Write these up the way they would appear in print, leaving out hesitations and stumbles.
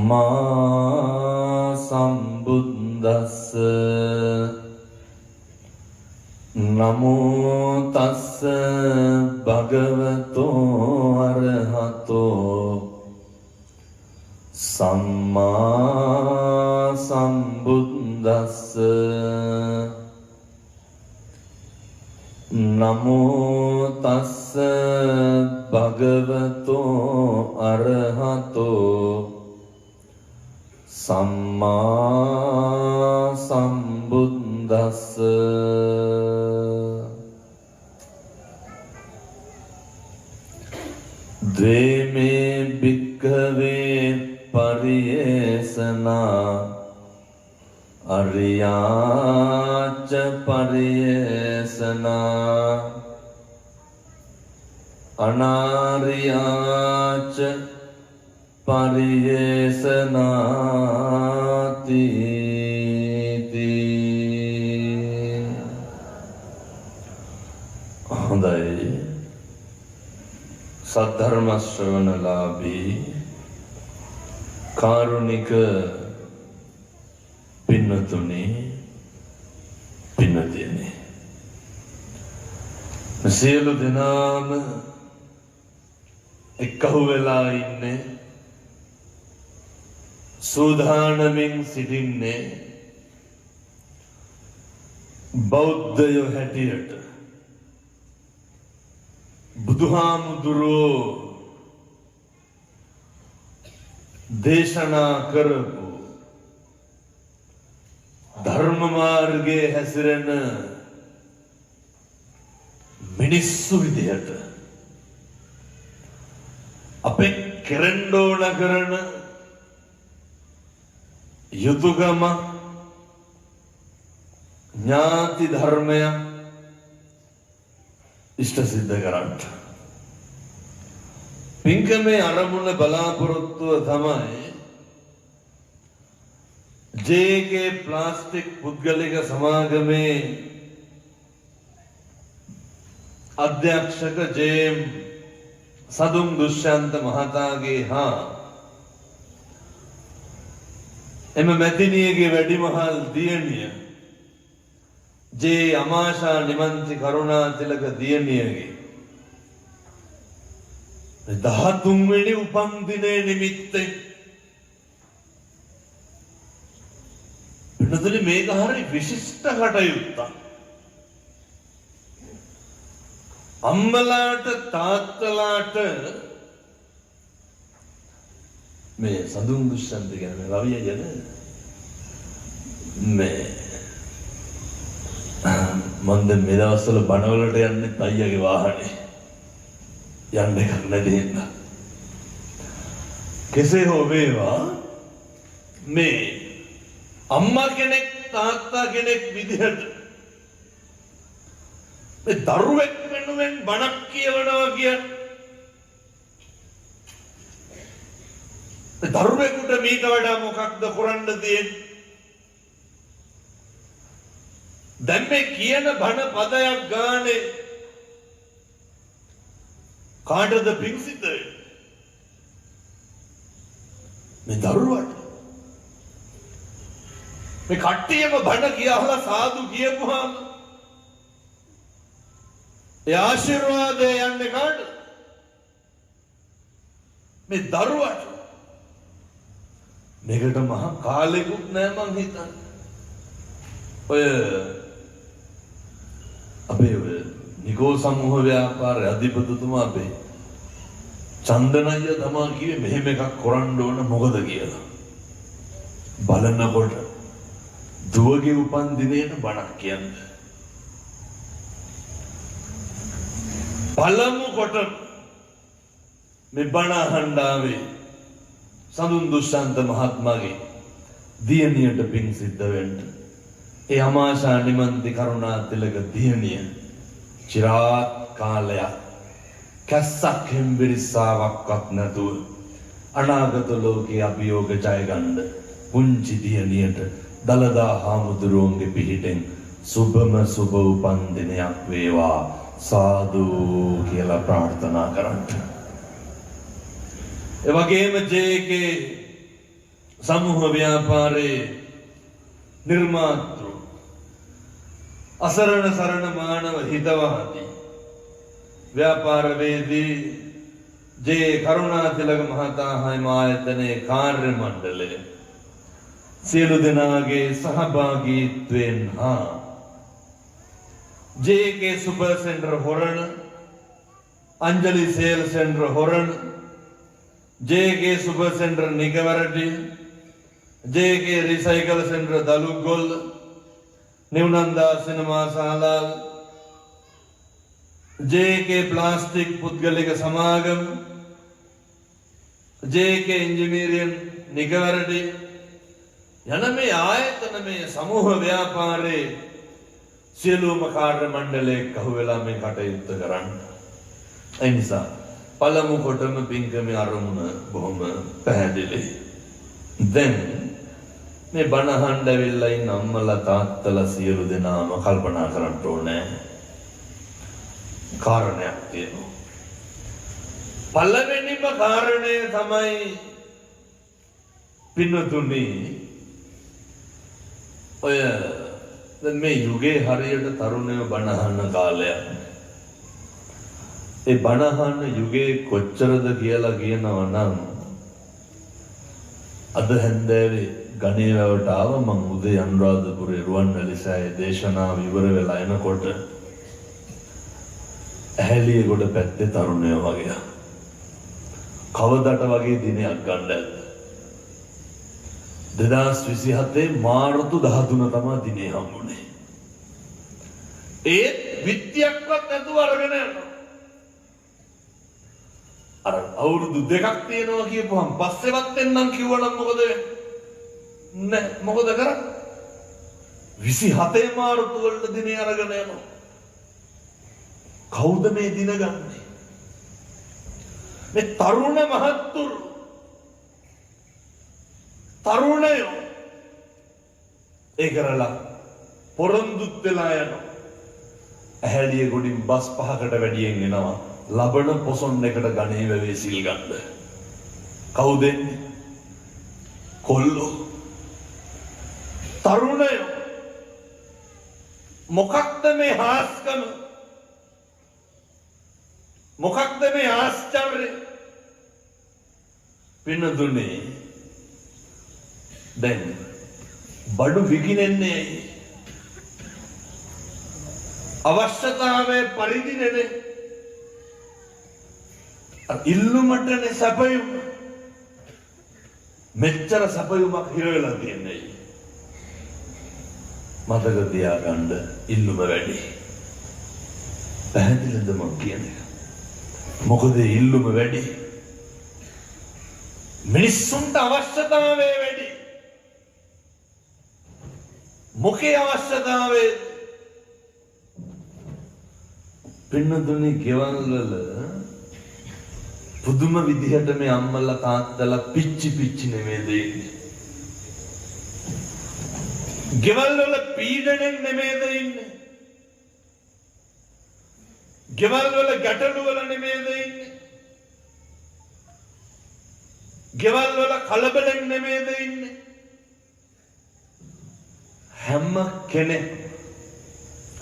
සම්මා සම්බුද්දස්ස නමෝ තස්ස භගවතෝ අරහතෝ සම්මා සම්බුද්දස්ස නමෝ තස්ස භගවතෝ අරහතෝ සම්මා සම්බුද්දස්ස ද්වේමේ භික්ඛවේ පරියේසනා අරියාච පරියේසනා අනාරියාච පරියේසනාති හොඳයි සද්ධර්ම ශ්‍රවණලාභී කාරුණික පින්නතුනි පින්නතියනි සියලු දෙනාම එක්කහු වෙලා ඉන්නේ සූදානමින් සිටින්නේ බෞද්ධයෝ හැටියට බුදුහාමුදුරුවෝ දේශනා කරපු ධර්ම මාර්ගයේ හැසිරෙන මිනිස්සු විදිහට අපේ කෙරෙන්න ඕන කරන යුතුයකම ඥාති ධර්මය ඉෂ්ට සිද්ධ කරන්න. පින්කමේ අරමුණ බලාපොරොත්තුව තමයි ජේ.කේ ප්ලාස්ටික් පුද්ගලික සමාගමේ අධ්‍යක්ෂක ජේ.එම්. සදුම් දුෂ්‍යන්ත මහතාගේ හා එම මැතිනියගේ වැඩිමහල් දියණිය ජේ. අමාෂා නිමන්ති කරුණාතිලක දියණියගේ 13 වෙනි උපන් දිනයේ නිමිත්තෙන් පිටුදුනි මේක හරි විශිෂ්ට කටයුත්තක්. අම්මලාට තාත්තලාට මේ සඳුන් දුෂ්‍යන්ත කියන රවිය යන මේ මම දැන් මේ දවස්වල බණවලට යන්නේ අයියාගේ වාහනේ යන්න එකක් නැති හින්දා. කෙසේ හෝ වේවා මේ අම්මා කෙනෙක් තාත්තා කෙනෙක් විදිහට මේ දරුවෙක් වෙනුවෙන් බණක් කියවනවා කියන්නේ දරුවෙකුට මීට වඩා මොකක්ද කරන්න තියෙන්නේ? දැන් මේ කියන බණ පදයක් ගානේ කාටද පිං සිද්ධ වෙන්නේ? මේ දරුවට මේ කට්ටියම බණ කියලා සාදු කියපුවාම ඒ ආශිර්වාදය යන්නේ කාටද? මේ දරුවට. මේකට මහා කාලෙකුත් නෑ මං හිතන්නේ. ඔය අපේ නිකෝ සමූහ ව්‍යාපාර අධිපතිතුමා අපේ චන්දනయ్య තමා කිව්වේ මෙහෙම එකක් කරන්න ඕන මොකද කියලා. බලනකොට දුවගේ උපන් දිනේට බණක් කියන්නේ. පළමු කොට මේ බණ අහන්න ආවේ සඳුන් දුෂ්‍යන්ත මහත්මයාගේ දියණියට පිං සිද්ධ වෙන්න. ඒ අමාෂා නිමන්ති කරුණාතිලක දියණිය චිරාත් කාලයක් කැස්සක් හෙම්බිරිස්සාවක්වත් නැතුව අනාගත ලෝකයේ අභියෝග ජය ගන්න පුංචි දියණියට දලදා හාමුදුරුවන්ගේ පිහිටෙන් සුබම සුබ උපන් දිනයක් වේවා සාදු කියලා ප්‍රාර්ථනා කරන්න. ඒ වගේම ජේ.කේ සමූහ ව්‍යාපාරයේ නිර්මාතෘ අසරණ සරණ මානව හිතවාදී ව්‍යාපාරවේදී ජේ කරුණාතිලක මහතා හිමායතනයේ කාර්ය මණ්ඩලය සියලු දෙනාගේ සහභාගීත්වයෙන් හා ජේ.කේ සුපර් සෙන්ටර් හොරණ अंजलि sale centre Horana JK super centre निगवरटी जे.के रिसाइकल सेंटर दलुगोल निवनंदा सिनेमा सालाल जे.के प्लास्टिक पुद्गलिक समागम जे.के इंजीनियरिंग निगवरटी යන මේ ආයතන මේ समूह ව්‍යාපාරයේ සියලුම කාර්ය මණ්ඩලයේ කහුව වෙලා මේ කටයුත්ත කරන්න. ඒ නිසා පළමු කොටම පින්කමේ අරමුණ බොහොම පැහැදිලි. දැන් මේ බණ අහන්න ඇවිල්ලා ඉන්න අම්මලා තාත්තලා සියලු දෙනාම කල්පනා කරන්න ඕනේ. කාරණයක් තියෙනවා. පළවෙනිම කාරණය තමයි පින්වතුනි ඔය දැන් මේ යුගයේ හරියට තරුණයෝ බණ අහන කාලයක්. ඒ බණ අහන යුගයේ කොච්චරද කියලා කියනවා නම් අද හැන්දෑවේ ගණේවැවට ආව මම උදේ අනුරාධපුරේ රුවන්වැලිසෑයේ දේශනාව ඉවර වෙලා එනකොට ඇහැලියගොඩ පැත්තේ තරුණයෝ වගේ කවදට වගේ දිනයක් ගන්න ඇද්ද 2027 මාර්තු 13 තමයි දිනේ හම්බුනේ. ඒත් විත්‍යක්වත් නැතුව අරගෙන යනවා. අර අවුරුදු දෙකක් තියෙනවා කියපුවම පස්සෙවත් එන්නම් කිව්වනම් මොකද වෙන්නේ? නෑ මොකද කරන්නේ? 27 මාර්තු වලට දිනේ අරගෙන යනවා. කවුද මේ දින ගන්නේ? මේ තරුණ මහත්තුරු තරුණයෝ ඒ කරලා පොරොන්දුත් වෙලා යනවා. ඇහැලිය ගොඩින් බස් 5කට වැඩියෙන් එනවා. ලබන පොසොන් එකට ගණේ වැවේ සිල් ගන්න. කවුද එන්නේ? කොල්ලෝ. තරුණයෝ. මොකක්ද මේ හාස්කම? මොකක්ද මේ ආශ්චර්යය? පින්නතුනේ දැන් බඩු විකිනෙන්නේ ඇයි? අවශ්‍යතාවයේ පරිදි නෙවේ. ඉල්ලුමටනේ සැපයුම. මෙච්චර සැපයුමක් හිර වෙලා තියන්නේ. මතක තියාගන්න ඉල්ලුම වැඩි. පැහැදිලිද මම කියන්නේ? මොකද ඉල්ලුම වැඩි. මිනිස්සුන්ට අවශ්‍යතාවය වැඩි. මොකේ අවශ්‍යතාවය? පින්නතුනි ගෙවල් වල පුදුම විදිහට මේ අම්මලා තාත්තලා පිච්චි නෙමෙයිද ඉන්නේ. ගෙවල් වල පීඩණයෙන් නෙමෙයිද ඉන්නේ. ගෙවල් වල ගැටලු වල නෙමෙයිද ඉන්නේ. ගෙවල් වල කලබලෙන් නෙමෙයිද ඉන්නේ. හැම කෙනෙක්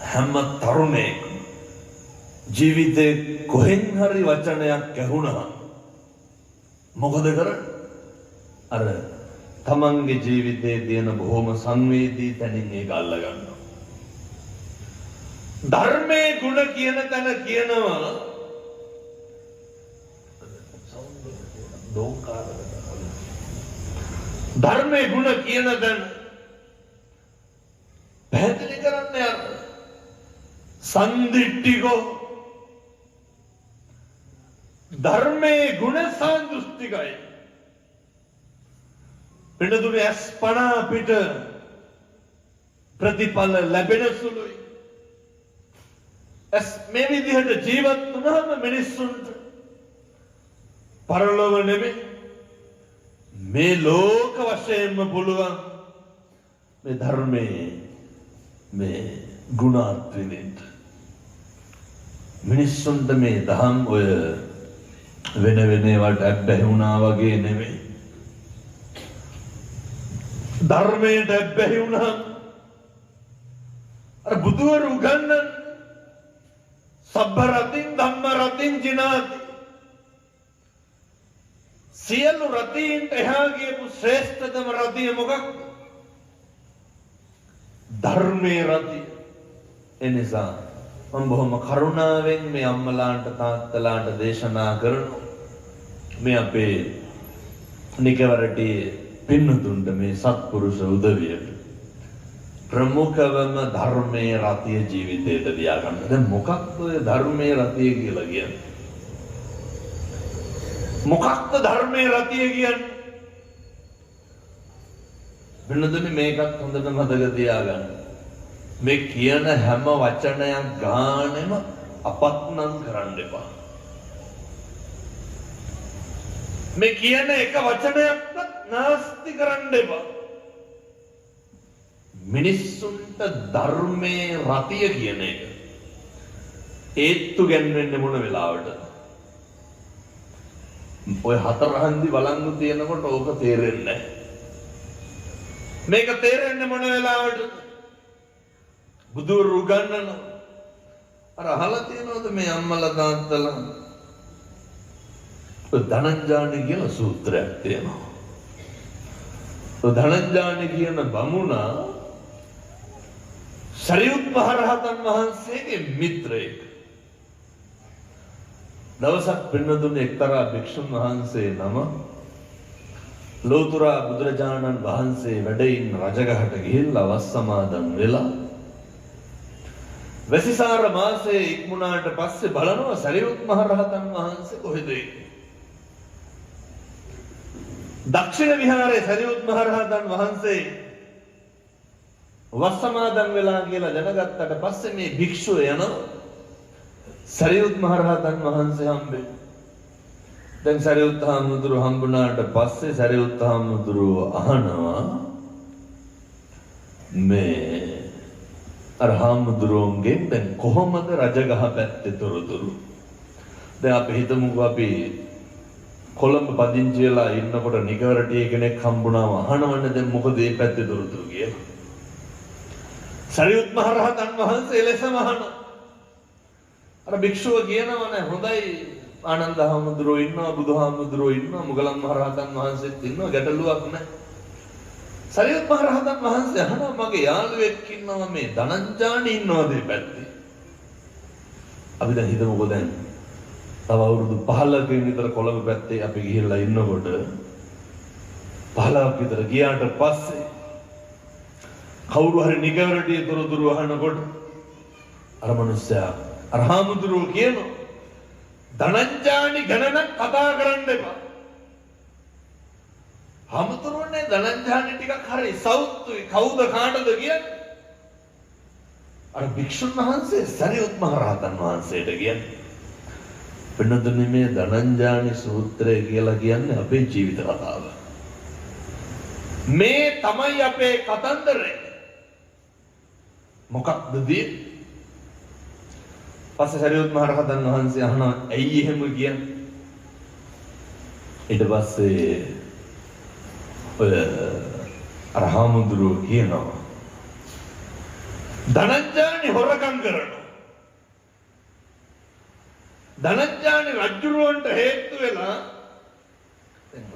හැම තරුණයෙක් ජීවිතේ කොහෙන් හරි වචනයක් ඇහුණා මොකද කරන්නේ? අර තමන්ගේ ජීවිතයේ තියෙන බොහොම සංවේදී තැනින් ඒක අල්ල ගන්නවා. ධර්මයේ ගුණ කියන තැන කියනවා ධර්මයේ ගුණ කියන තැන පැහැදිලි කරන්න යන්න. සම්දිට්ඨිකෝ ධර්මයේ ගුණ සාන්දෘෂ්ටිකයි. පිටුදුනේ අස්පනා පිට ප්‍රතිඵල ලැබෙන සුළුයි. මේ විදිහට ජීවත් වුණාම මිනිස්සුන්ට පරලොව නෙමෙයි මේ ලෝක වශයෙන්ම පුළුවන් මේ ධර්මයේ මේ ගුණාත් විඳින්න. මිනිස්සුන්ට මේ දහම් ඔය වෙන ඒවාට බැහැ වුණා වගේ නෙමෙයි. ධර්මයට බැහැ වුණා. අර බුදුවරු උගන්වන සබ්බ රතින් ධම්ම රතින් ජිනාති. සියලු රතීන්ට එහා ගියපු ශ්‍රේෂ්ඨතම රතිය මොකක්ද? ධර්මයේ රතිය. එනිසා මම බොහොම කරුණාවෙන් මේ අම්මලාන්ට තාත්තලාන්ට දේශනා කරනවා. මේ අපේ නිකවරටි පින්නතුන්ට මේ සත්පුරුෂ උදවියට ප්‍රමුඛවම ධර්මයේ රතිය ජීවිතයට තියාගන්න. දැන් මොකක්ද ඔය ධර්මයේ රතිය කියලා කියන්නේ? මොකක්ද ධර්මයේ රතිය කියන්නේ? වෙනදනේ මේකත් හොඳට මතක තියාගන්න. මේ කියන හැම වචනයක් ගානෙම අපත්නම් කරන්න එපා. මේ කියන එක වචනයක්වත් නාස්ති කරන්න එපා. මිනිස්සුන්ට ධර්මයේ රතිය කියන එක ඒත්තු ගැන්වෙන්නේ මොන වෙලාවටද? ඔය හතරහන්දි බලංගු තියෙනකොට ඕක තේරෙන්නේ නැහැ. මේක තේරෙන්නේ මොන වෙලාවටද? බුදුරු උගන්වන අර අහලා තියෙනවද මේ අම්මලා තාත්තලා? ධනංජානි කියන සූත්‍රයක් තියෙනවා. ධනංජානි කියන බමුණා සරියුත් මහ රහතන් වහන්සේගේ මිත්‍රයෙක්. දවසක් පින්නතුනේ එක්තරා භික්ෂුන් වහන්සේ නම ලෝතර බුදුරජාණන් වහන්සේ වැඩ ඉන්න රජගහට ගිහිල්ලා වස් සමාදන් වෙලා වැසිසාර මාසයේ ඉක්මුණාට පස්සේ බලනවා සරියුත් මහ රහතන් වහන්සේ කොහෙද ඉන්නේ? දක්ෂිණ විහාරයේ සරියුත් මහ රහතන් වහන්සේ වස් සමාදන් වෙලා කියලා දැනගත්තට පස්සේ මේ භික්ෂුව යනවා සරියුත් මහ රහතන් වහන්සේ හම්බෙන්න. දැන් සරියුත් හාමුදුරුවෝ හම්බුණාට පස්සේ සරියුත් හාමුදුරුවෝ අහනවා මේ අර හාමුදුරුවන්ගෙන් දැන් කොහොමද රජගහ පැත්තේ තොරතුරු? දැන් අපි හිතමුකෝ අපි කොළඹ පදිංචි වෙලා ඉන්නකොට නිකවරටි කෙනෙක් හම්බුණාම අහනවනේ දැන් මොකද මේ පැත්තේ තොරතුරු කියලා. සරියුත් මහ රහතන් වහන්සේ ලෙසම අහනවා. අර භික්ෂුව කියනවා නේ හොඳයි ආනන්ද හාමුදුරුවෝ ඉන්නවා බුදුහාමුදුරුවෝ ඉන්නවා මුගලන් මහ රහතන් වහන්සේත් ඉන්නවා ගැටලුවක් නැහැ. සරියුත් මහ රහතන් වහන්සේ අහනවා මගේ යාළුවෙක් ඉන්නවා මේ ධනංජානි ඉන්නවද මේ පැත්තේ? අපි දැන් හිතමුකෝ දැන් තව අවුරුදු 15ක විතර කොළඹ පැත්තේ අපි ගිහිල්ලා ඉන්නකොට 15ක් විතර ගියාට පස්සේ කවුරු හරි නිකවරටි තොරතුරු අහනකොට අර මිනිස්සයා අර හාමුදුරුවෝ කියනවා ධනංජානි ගැන කතා කරන්න එපා. හාමුදුරුවනේ ධනංජානි ටිකක් හරි සෞතුයි කවුද කාටද කියන්නේ? අර භික්ෂුන් වහන්සේ සරියුත් මහ රහතන් වහන්සේට කියන්නේ වෙනදනේ මේ ධනංජානි සූත්‍රය කියලා කියන්නේ අපේ ජීවිත කතාව. මේ තමයි අපේ කතන්දරය. මොකක්ද දී? පස්සේ සරියුත් මහ රහතන් වහන්සේ අහනවා ඇයි එහෙම කියන්නේ? ඊට පස්සේ ඔය අර හාමුදුරුවෝ කියනවා ධනංජානි හොරකම් කරනවා. ධනංජානි රජුරවන්ට හේතු වෙලා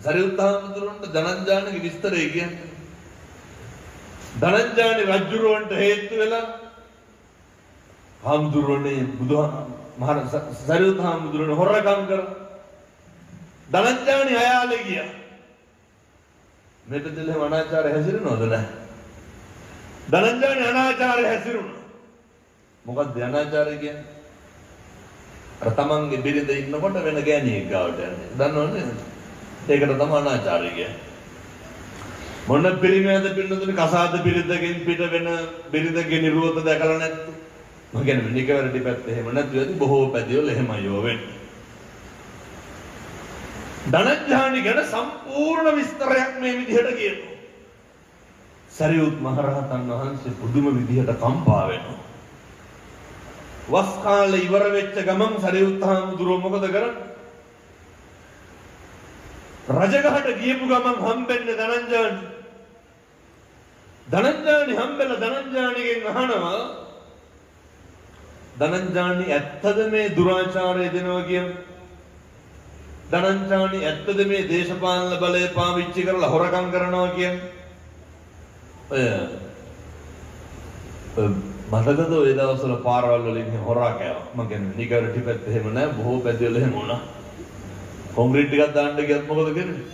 සරියුත් හාමුදුරුවන්ට ධනංජානිගේ විස්තරය කියන්නේ ධනංජානි රජුරවන්ට හේතු වෙලා හාමුදුරුවනේ සරියුත් හාමුදුරුවනේ හොරකම් කර ධනංජානි අයාලේ ගියා. මේ දෙලේ අනාචාරය හැසිරෙනවද නැහැ? ධනංජානි අනාචාරය හැසිරුණා. මොකක්ද අනාචාරය කියන්නේ? අර තමන්ගේ බිරිඳ ඉන්නකොට වෙන ගෑණියෙක් ගාවට යන්නේ. දන්නවනේ? ඒකට තමයි අනාචාරය කියන්නේ. මොන පිරිමේද පින්නතුනේ කසාද බිරිඳගෙන් පිට වෙන බිරිඳගේ නිරුවත දැකලා නැත්තු. මම කියන්නේ නිකවරටි පැත්තේ එහෙම නැතු ඇති බොහෝ පැතිවල එහෙමයි යෝ වෙන්නේ. ධනංජානි ගැන සම්පූර්ණ විස්තරයක් මේ විදිහට කියනවා. සරියුත් මහ රහතන් වහන්සේ පුදුම විදිහට කම්පා වෙනවා. වස් කාලේ ඉවර වෙච්ච ගමන් සරියුත් හාමුදුරුවෝ මොකද කරන්නේ? රජගහට ගියපු ගමන් හම්බෙන්නේ ධනංජානි. ධනංජානි හම්බෙලා ධනංජානිගෙන් අහනවා ධනංජානි ඇත්තද මේ දුරාචාරය දෙනවා කියන්නේ? ධනංජානි ඇත්තද මේ දේශපාලන බලය පාවිච්චි කරලා හොරකම් කරනවා කියන්නේ? මතකද ඔය දවස්වල පාරවල් වලින් හොරා කෑවා. මම කියන්නේ නිගරටි පැත්ත එහෙම නැහැ, බොහෝ පැතිවල එහෙම වුණා. කොන්ක්‍රීට් ටිකක් දාන්න ගියත් මොකද කරන්නේ?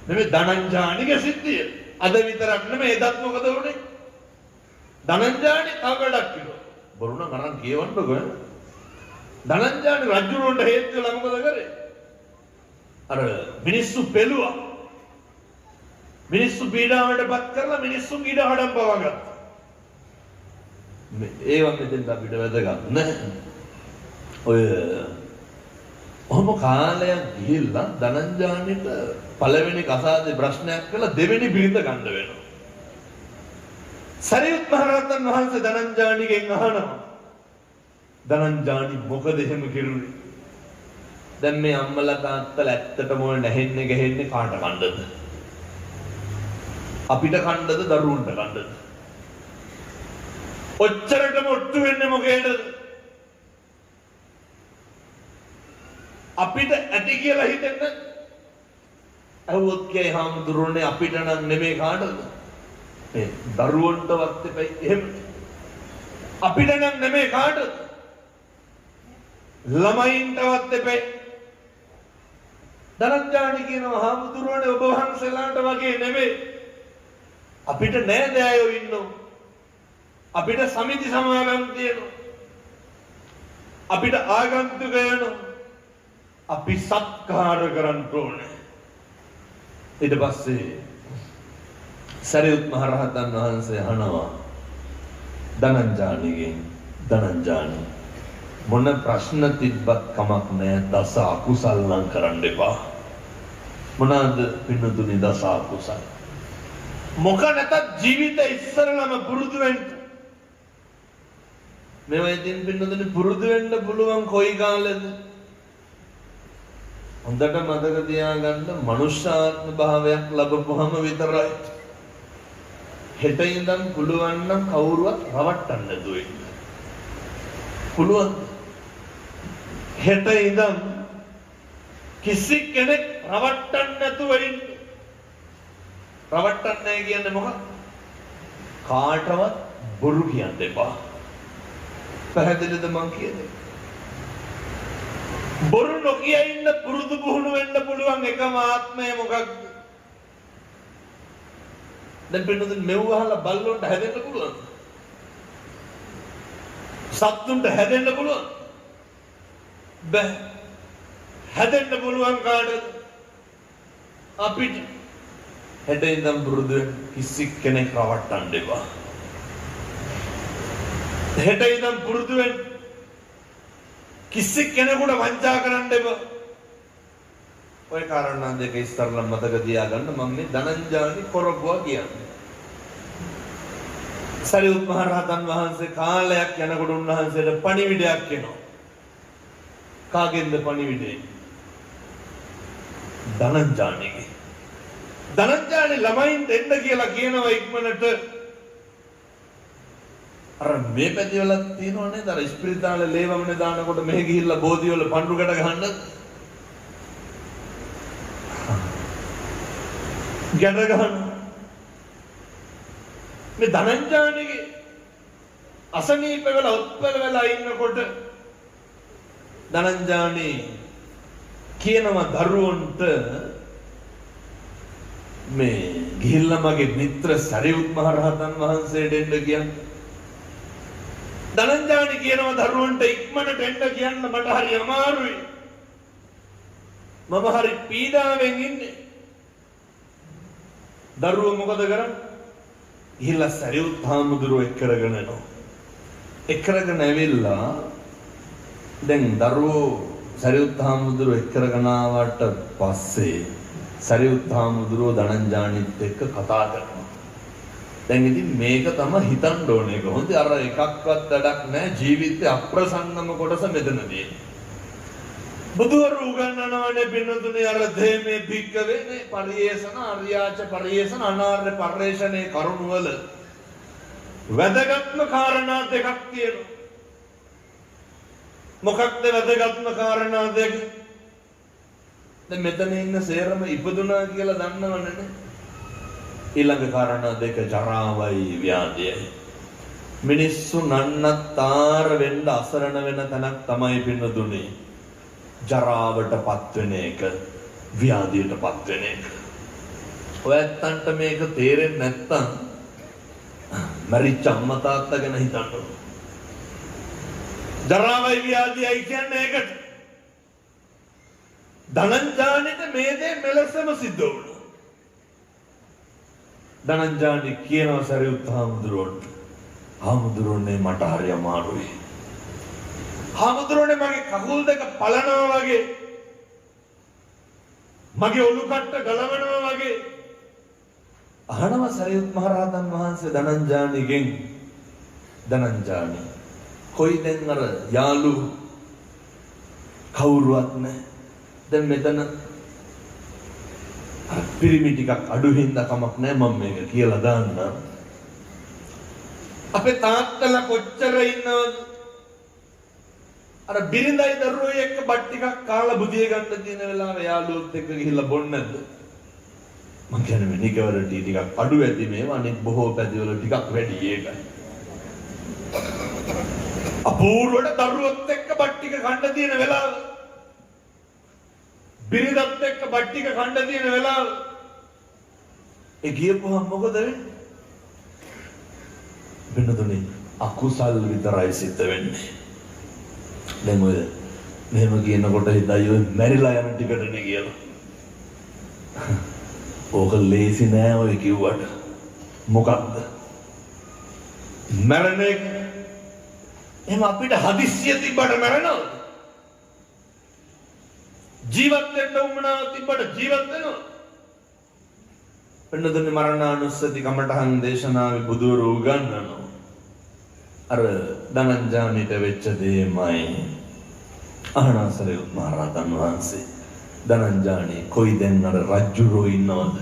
නෙමෙයි ධනංජානිගේ සිද්ධිය. අද විතරක් නෙමෙයි එදත් මොකද වුනේ? ධනංජානි තව වැඩක් කිව්වා. බොරු නම් අරන් කියවන්නකෝ. ධනංජානි රජුරොන්ට හේතු වෙලා මොකද කරේ? අර මිනිස්සු පෙළුවා. මිනිස්සු පීඩාවටපත් කරලා මිනිස්සුන් ඊට හඩම් පවගත්තා. ඒවා මෙතෙන්ට අපිට වැදගත් නැහැ. ඔය ඔහොම කාලයක් ගිහිල්ලා ධනංජානිට පළවෙනි කසාදේ ප්‍රශ්නයක් කළා දෙවෙනි බිරිඳ ගන්න වෙනවා. සරියුත් මහ රහතන් වහන්සේ ධනංජානිගෙන් අහනවා. ධනංජානි මොකද එහෙම කිරුනේ? දැන් මේ අම්මලා තාත්තලා ඇත්තටම ඔය නැහෙන්නේ ගහෙන්නේ කාට කණ්ඩද? අපිට කණ්ඩද දරුවන්ට කණ්ඩද? ඔච්චරටම ඔට්ටු වෙන්නේ මොකේද? අපිට ඇති කියලා හිතෙන්න. අහුවොත් කියයි හාමුදුරුවනේ අපිට නම් නෙමෙයි කාටද? මේ දරුවන්ටවත් එපයි එහෙම. අපිට නම් නෙමෙයි කාටද? ළමයින්ටවත් එපයි. ධනංජානි කියනවා හාමුදුරුවනේ ඔබ වහන්සේලාට වගේ නෙමෙයි. අපිට නෑදෑයෝ ඉන්නවා. අපිට සමිති සමාගම් තියෙනවා. අපිට ආගන්තුකයෝ අපි සත්කාර කරන්න ඕනේ. ඊට පස්සේ සරියුත් මහ රහතන් වහන්සේ අහනවා ධනංජානිගෙන් ධනංජානි මොන ප්‍රශ්න තිබ්බත් කමක් නැහැ දස අකුසල් නම් කරන්න එපා. මොනවාද පින්නතුනි දස අකුසල්? මොක නැතත් ජීවිතේ ඉස්සරලම පුරුදු වෙන්න. මේවා ඉතින් පින්නතුනි පුරුදු වෙන්න පුළුවන් කොයි කාලෙද? හොඳට මතක තියාගන්න මනුෂ්‍යාත්ම භාවයක් ලැබපුවම විතරයි. හෙට ඉඳන් පුළුවන් නම් කවුරුවත් රවට්ටන්න නැතුව ඉන්න. පුළුවන්. හෙට ඉඳන් කිසි කෙනෙක් රවට්ටන්න නැතුව ඉන්න. රවට්ටන්නේ නැහැ කියන්නේ මොකක්ද? කාටවත් බොරු කියන්න එපා. පැහැදිලිද මං කියන්නේ? බොරු නොකිය ඉන්න පුරුදු පුහුණු වෙන්න පුළුවන් එකම ආත්මය මොකක්ද? දැන් පින්නතුන් මෙව්වහලා බල්ලොන්ට හැදෙන්න පුළුවන්. සත්තුන්ට හැදෙන්න පුළුවන්. බෑ. හැදෙන්න පුළුවන් කාටද? අපිට. හෙට ඉඳන් පුරුදු කිසි කෙනෙක් රවට්ටන්න එපා. හෙට ඉඳන් පුරුදු වෙන්න කිසි කෙනෙකුට වංචා කරන්න එපා. ඔය කාරණා දෙක ඉස්සරලා මතක තියාගන්න මම මේ ධනංජානි කොරබුවා කියන්නේ. සරියුත් මහ රහතන් වහන්සේ කාලයක් යනකොට උන්වහන්සේට පණිවිඩයක් එනවා. කාගෙන්ද පණිවිඩේ? ධනංජානිගේ. ධනංජානි ළමයින් දෙන්න කියලා කියනවා ඉක්මනට. අර මේ පැතිවල තියෙනව නේද අර ස්පිරිතාලේ ලේවමනේ දානකොට මෙහෙ ගිහිල්ලා බෝධිවල පඳුරකට ගහන්න ගැට ගහන මේ ධනංජානිගේ අසනීප වෙලා උත්පල වෙලා ඉන්නකොට ධනංජානි කියනවා දරුවන්ට මේ ගිහිල්ලා මගේ මිත්‍ර සරියුත් මහ රහතන් වහන්සේට එන්න කියන්නේ. ධනංජානි කියනවා දරුවන්ට ඉක්මනට එන්න කියන්න මට හරි අමාරුයි. මම හරි පීඩාවෙන් ඉන්නේ. දරුවෝ මොකද කරන්නේ? ගිහිල්ලා සරියුත් හාමුදුරුවෝ එක් කරගෙන එනවා. එක් කරගෙන ඇවිල්ලා දැන් දරුවෝ සරියුත් හාමුදුරුවෝ එක් කරගෙන ආවට පස්සේ සරියුත් හාමුදුරුවෝ ධනංජානිත් එක්ක කතා කරනවා. දැන් ඉතින් මේක තමයි හිතන්න ඕනේ කොහොමද අර එකක්වත් වැඩක් නැහැ ජීවිතේ අප්‍රසන්නම කොටස මෙතනදී. බුදුවරු උගන්වනවානේ පින්නතුනේ අර ධේමේ භික්කවේනේ පරියේෂණ අරියාච පරියේෂණ අනාර්ය පරිේෂණේ කරුණ වල වැදගත්ම කාරණා දෙකක් තියෙනවා. මොකක්ද වැදගත්ම කාරණා දෙක? දැන් මෙතන ඉන්න සේරම ඉපදුනා කියලා දන්නවනේ. ඊළඟ කාරණා දෙක ජරාවයි ව්‍යාධියයි. මිනිස්සු නන්නත්තර වෙන්න අසරණ වෙන තැනක් තමයි පින්නතුනේ ජරාවට පත් වෙන එක, ව්‍යාධියට පත් වෙන එක. ඔයත්තන්ට මේක තේරෙන්නේ නැත්තම් මරිච්ච අම්මා තාත්තා ගැන හිතන්න. ජරාවයි ව්‍යාධියයි කියන්නේ ඒකට. ධනංජානෙට මේ දේ මෙලෙසම සිද්ධ වුණා. ධනංජානි කියනවා සරියුත් හාමුදුරුවන්ට, හාමුදුරුවනේ මට හරි අමාරුයි. හාමුදුරුවනේ මගේ කකුල් දෙක පලනවා වගේ, මගේ ඔලු කට්ට ගලවනවා වගේ. අහනවා සරියුත් මහරහතන් වහන්සේ ධනංජානිගෙන්, ධනංජානි කොයි දැන් අර යාළු කවුරුවත් නැහැ. දැන් මෙතන පිරිමි ටිකක් අඩු හින්දා කමක් නැහැ මම මේක කියලා දාන්න. අපේ තාත්තලා කොච්චර ඉන්නවද? අර බිරිඳයි දරුවෝ එක්ක බත් ටිකක් කාලා බුදිය ගන්න තියෙන වෙලාවේ යාළුවොත් එක්ක ගිහිල්ලා බොන්නේ නැද්ද? මං කියන්නේ මේ නිකවරටි ටිකක් අඩු ඇති මේවා අනිත් බොහෝ පැතිවල ටිකක් වැඩි ඒකයි. අපූර්වට දරුවොත් එක්ක බත් ටික කන්න තියෙන වෙලාව, බිරිඳත් එක්ක බත් ටික කන්න තියෙන වෙලාව ඒ ගියපුවම මොකද වෙන්නේ? වෙනතුනේ අකුසල් විතරයි සිද්ධ වෙන්නේ. දැන් ඔය මෙහෙම කියනකොට හිතයි ඔය මැරිලා යන ටිකටනේ කියලා. ඕක ලේසි නෑ ඔය කිව්වට. මොකක්ද? මැරෙන එක. එහෙනම් අපිට හදිස්සිය තිබ්බට මැරෙනවද? ජීවත් වෙන්න උවමනාවක් තිබ්බට ජීවත් වෙනවද? වෙනදන්නේ මරණානුස්සති කමඨහන් දේශනාවේ බුදුවරු උගන්වනවා. අර ධනංජානිට වෙච්ච දෙයමයි. අහනසරියුත් මහරහතන් වහන්සේ ධනංජානි කොයි දැන් අර රජ්ජුරෝ ඉන්නවද?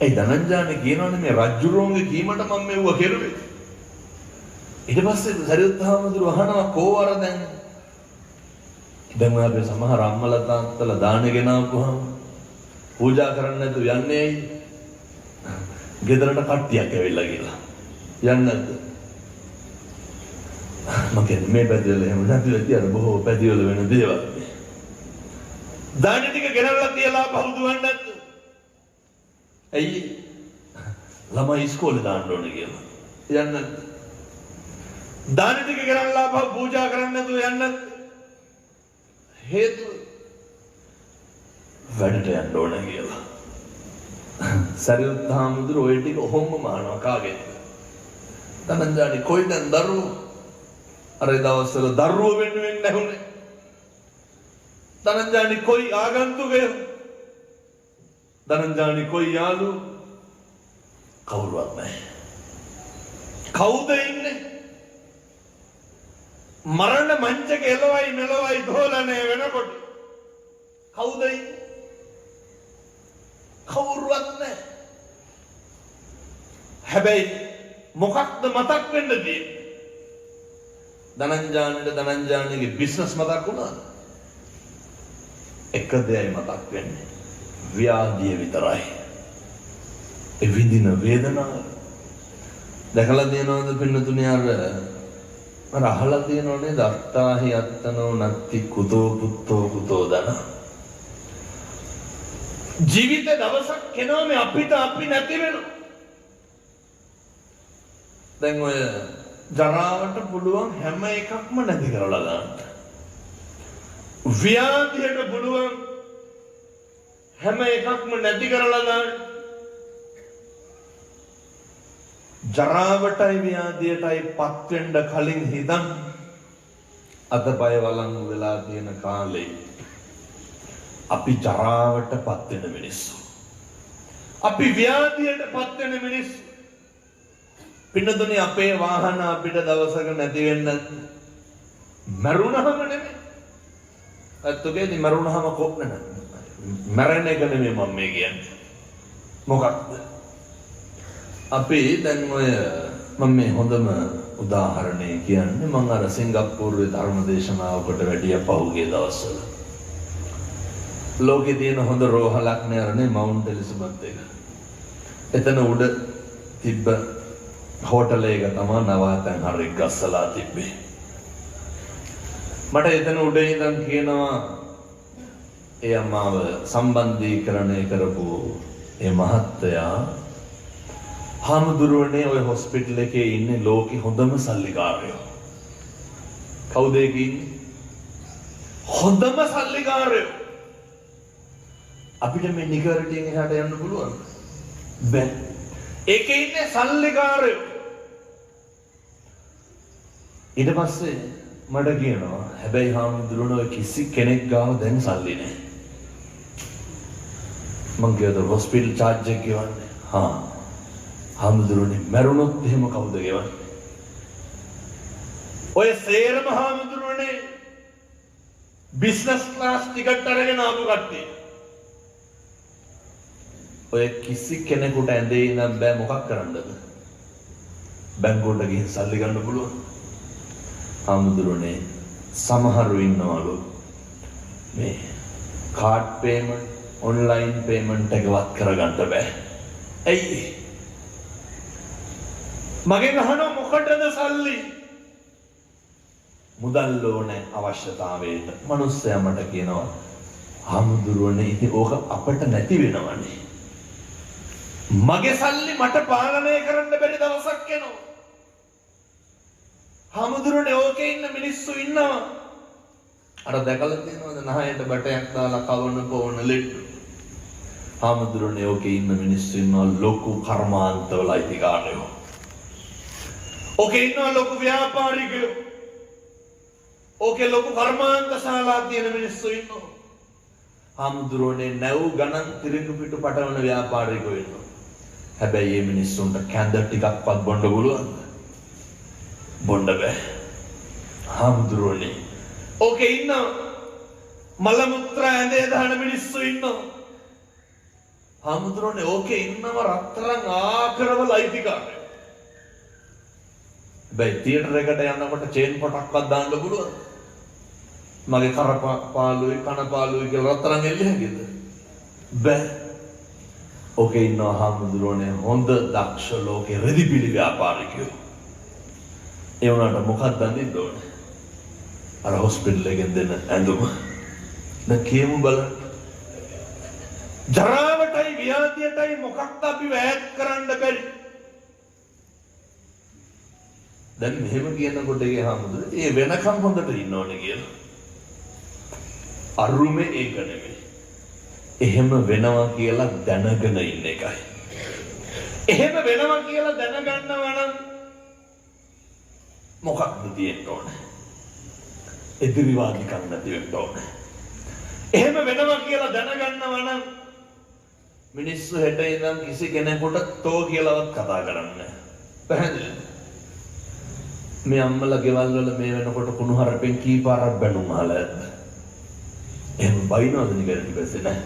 ඒ ධනංජානි කියනවනේ මේ රජ්ජුරෝන්ගේ කීමට මම මෙව්ව කෙරුවේ. ඊට පස්සේ සරියුත් හාමුදුරුවෝ අහනවා කෝවර දැන් ඔය අපේ සමහර අම්මලා තාත්තලා දාන ගෙනාවුවාම පූජා කරන්න නැතුව යන්නේ ඇයි? ගෙදරට කට්ටියක් ඇවිල්ලා කියලා. යන්නේ නැද්ද? මම කියන්නේ මේ පැතිවල එහෙම නැතිව තියන බොහෝ පැතිවල වෙන දේවල්. දාන ටික ගෙනල්ලා තියලා බහුදුවන්නේ නැද්ද? ඇයි? ළමයි ඉස්කෝලේ දාන්න ඕනේ කියලා. යන්නේ නැද්ද? දාන ටික ගෙනල්ලා පූජා කරන්න නැතුව යන්නේ නැද්ද? හේතුව වැඩට යන්න ඕනේ කියලා. සරියුත් හාමුදුරුවෝ ඔය ටික ඔහොම මානවා කාගෙන්ද? ධනංජානි කොයි දැන් දරුවෝ? අර දවස්වල දරුවෝ වෙනුවෙන් නැහුනේ. ධනංජානි කොයි ආගන්තුකයෝ? ධනංජානි කොයි යාළුවෝ? කවුරුවත් නැහැ. කවුද ඉන්නේ? මරණ මංචක එළවයි මෙලවයි දෝලණය වෙනකොට කවුද ඉන්නේ? කවුරුවත් නැහැ. හැබැයි මොකක්ද මතක් වෙන්න තියෙන්නේ? ධනංජානිගේ බිස්නස් මතක් වුණාද? එක දෙයයි මතක් වෙන්නේ. ව්‍යාධිය විතරයි. ඒ විඳින වේදනාව. දැකලා තියෙනවද පින්නතුනේ අර අහලා තියෙනවනේ දත්තාහි අත්තනෝ නත්ති කුතෝ පුත්තෝ කුතෝ දන. ජීවිත දවසක් කෙනාම අපිට අපි නැති වෙනවා. දැන් ඔය ජරාවට පුළුවන් හැම එකක්ම නැති කරලා දාන්න. ව්‍යාධියට පුළුවන් හැම එකක්ම නැති කරලා දාන්න. ජරාවටයි ව්‍යාධියටයි පත් වෙන්න කලින් හිතන් අතපය වළංගු වෙලා තියෙන කාලේ අපි ජරාවට පත් වෙන මිනිස්සු. අපි ව්‍යාධියට පත් වෙන මිනිස්සු. පින්නතුනේ අපේ වාහන අපිට දවසක නැති වෙන්න මරුණහම නෙමෙයි. ඇත්තකේදී මරුණාම කොප්න නැහැ. මරණ එක නෙමෙයි මම මේ කියන්නේ. මොකක්ද? අපි දැන් ඔය මම මේ හොඳම උදාහරණය කියන්නේ මම අර සිංගප්පූරුවේ ධර්ම දේශනාවකට වැඩිය පහුගිය දවස්වල. ලෝකේ තියෙන හොඳ රෝහලක් නේ මවුන්ට් එලිසබෙත් එක. එතන උඩ තිබ්බ හෝටල් එක තමයි නවාතැන් හරි ගස්සලා තිබ්බේ. මට එතන උඩ ඉඳන් කියනවා ඒ අම්මාව සම්බන්ධීකරණය කරපු ඒ මහත්තයා හාමුදුරුවනේ ඔය හොස්පිටල් එකේ ඉන්නේ ලෝකේ හොඳම සල්ලිකාරයෝ. කවුද ඒ කියන්නේ? හොඳම සල්ලිකාරයෝ. අපිට මේ නිගරටියෙන් එහාට යන්න පුළුවන්. බැ. ඒකේ ඉන්නේ සල්ලිකාරයෝ. ඊට පස්සේ මට කියනවා හැබැයි හාමුදුරුවනේ ඔය කිසි කෙනෙක් ගාව දැන් සල්ලි නැහැ. මං කියනවා හොස්පිටල් charge එක ගෙවන්නේ. හා හාමුදුරුවනේ මරුණොත් එහෙම කවුද ගෙවන්නේ? ඔය සේරම හාමුදුරුවනේ බිස්නස් ක්ලාස් ටිකට් අරගෙන ආපු කට්ටිය. ඔය කිසි කෙනෙකුට ඇඳේ ඉඳන් බෑ මොකක් කරන්නද? බැංකුවට ගිහින් සල්ලි ගන්න පුළුවන්. හාමුදුරුවනේ සමහරු ඉන්නවලු මේ කාඩ් පේමන්ට් ඔන්ලයින් පේමන්ට් එකවත් කරගන්න බෑ. ඇයි? මගෙන් අහනවා මොකටද සල්ලි? මුදල් ඕනේ අවශ්‍යතාවයට. මිනිස්සයා මට කියනවා හාමුදුරුවනේ ඉතින් ඕක අපිට නැති වෙනවනේ. මගේ සල්ලි මට පාලනය කරන්න බැරි දවසක් එනවා. හාමුදුරුවනේ ඕකේ ඉන්න මිනිස්සු ඉන්නවා. අර දැකලා තියෙනවද නහයට බටයක් දාලා කවන පොවන ලෙඩ්ඩු. හාමුදුරුවනේ ඕකේ ඉන්න මිනිස්සු ඉන්නවා ලොකු කර්මාන්තවල අයිතිකාරයෝ. ඕකේ ඉන්නවා ලොකු ව්‍යාපාරිකයෝ. ඕකේ ලොකු කර්මාන්තශාලා තියෙන මිනිස්සු ඉන්නවා. හාමුදුරුවනේ නැව් ගණන් තිරිඟු පිටු පටවන ව්‍යාපාරිකයෝ ඉන්නවා. හැබැයි මේ මිනිස්සුන්ට කැඳ ටිකක්වත් බොන්න පුළුවන්ද? බොන්න බෑ. හාමුදුරුවනේ ඕකේ ඉන්න මල මුත්‍රා ඇඳේ දාන මිනිස්සු ඉන්නවා. හාමුදුරුවනේ ඕකේ ඉන්නව රත්තරන් ආකරවල අයිතිකාරයෝ. හැබැයි තියටර් එකට යනකොට චේන් පොටක්වත් දාන්න පුළුවන්ද? මගේ කරපාලුයි කනපාලුයි කියලා රත්තරන් එල්ල හැකිද? බෑ. ඕකේ ඉන්නවා හාමුදුරුවනේ හොඳ දක්ෂ ලෝකේ රෙදිපිලි ව්‍යාපාරිකයෝ. ඒ වුණාට මොකක්ද අඳින්න ඕනේ? අර හොස්පිටල් එකෙන් දෙන ඇඳුම. දැන් කියමු බලන්න. ජරාවටයි ව්‍යාධියටයි මොකක්ද අපි වැයත් කරන්න බැරි? දැන් මෙහෙම කියනකොට ඒ හාමුදුරුවෝ ඒ වෙනකම් හොඳට ඉන්න ඕනේ කියලා. අරුමේ ඒක නෙමෙයි. එහෙම වෙනවා කියලා දැනගෙන ඉන්න එකයි. එහෙම වෙනවා කියලා දැනගන්නවා නම් මොකක්ද තියෙන්න ඕනේ? එදිරිවාදිකම් නැති වෙන්න ඕනේ. එහෙම වෙනවා කියලා දැනගන්නවා නම් මිනිස්සු හෙට ඉඳන් කිසි කෙනෙකුට තෝ කියලාවත් කතා කරන්නේ නැහැ. පැහැදිලිද? මේ අම්මලා ගෙවල් වල මේ වෙනකොට කුණු හරපෙන් කීපාරක් බැනුම් අහලා ඇද්ද? එහෙම බයිනවද නිකන් ඉපස්සේ නැහැ.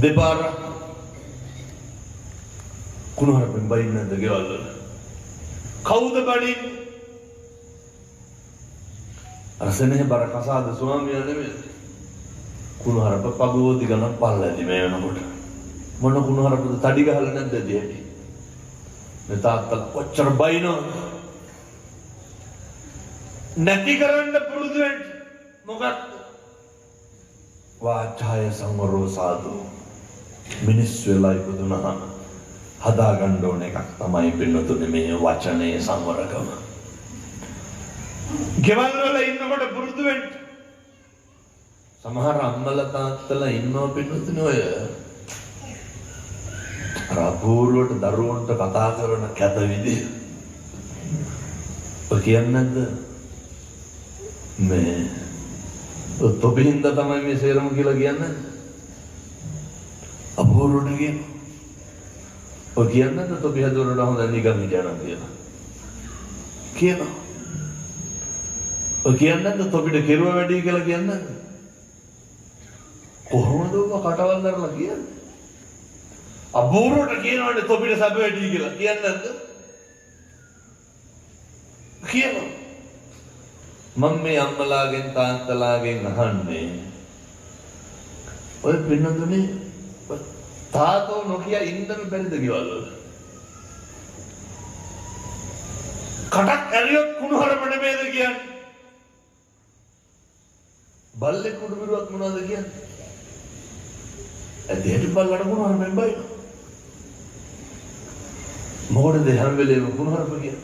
දෙපාර කුණු හරපෙන් බයින්නේ නැද්ද ගෙවල් වල? කවුද බඩින්නේ? අර සෙනෙහ බර කසාද ස්වාමියා නෙමෙයි. කුණු හරප පගෝදි ගණන් පල්ලැදි මේ වෙනකොට. මොන කුණු හරපද තඩි ගහලා නැද්ද දෙහැටි? මේ තාත්තලා කොච්චර බයිනවද? නැති කරන්න පුරුදු වෙන්න. මොකක්ද? වාචාය සංවරෝ සාදු. මිනිස් වෙලා ඉපදුනහම හදාගන්න ඕන එකක් තමයි පින්නතුනේ මේ වචනේ සංවරකම. ගෙවල් වල ඉන්නකොට පුරුදු වෙන්න. සමහර අම්මලා තාත්තලා ඉන්නව පින්නතුනේ ඔය අපූර්වට දරුවන්ට කතා කරන කැත විදිහ. ඔය කියන්නේ නැද්ද? මේ තොපින්ද තමයි මේ සේරම කියලා කියන්නේ. අපූර්වට කියන. ඔය කියන්නේ නැද්ද තොපි හදුවරට හොඳ නිකන් හිටියනම් කියලා. කියනවා. ඔය කියන්නේ නැද්ද තොපිට කෙරුව වැඩි කියලා කියන්නේ? කොහොමද ඔබ කටවල් කරලා කියන්නේ? අබූරුවට කියනවනේ තොපිට සැප වැඩි කියලා. කියන්නේ නැද්ද? කියනවා. මම මේ අම්මලාගෙන් තාත්තලාගෙන් අහන්නේ ඔය පින්නතුනේ තාතෝ නොකිය ඉන්නම බැරිද ගෙවල් වල? කටක් ඇරියොත් කුණුහරුප නෙමෙයිද කියන්නේ? බල්ලෙක් කුඩු බිරුවක් මොනවද කියන්නේ? ඇදෙට බල්ලට කුණුහරුපෙන් බයි. මොකටද හැම වෙලේම කුණුහරුප කියන්නේ?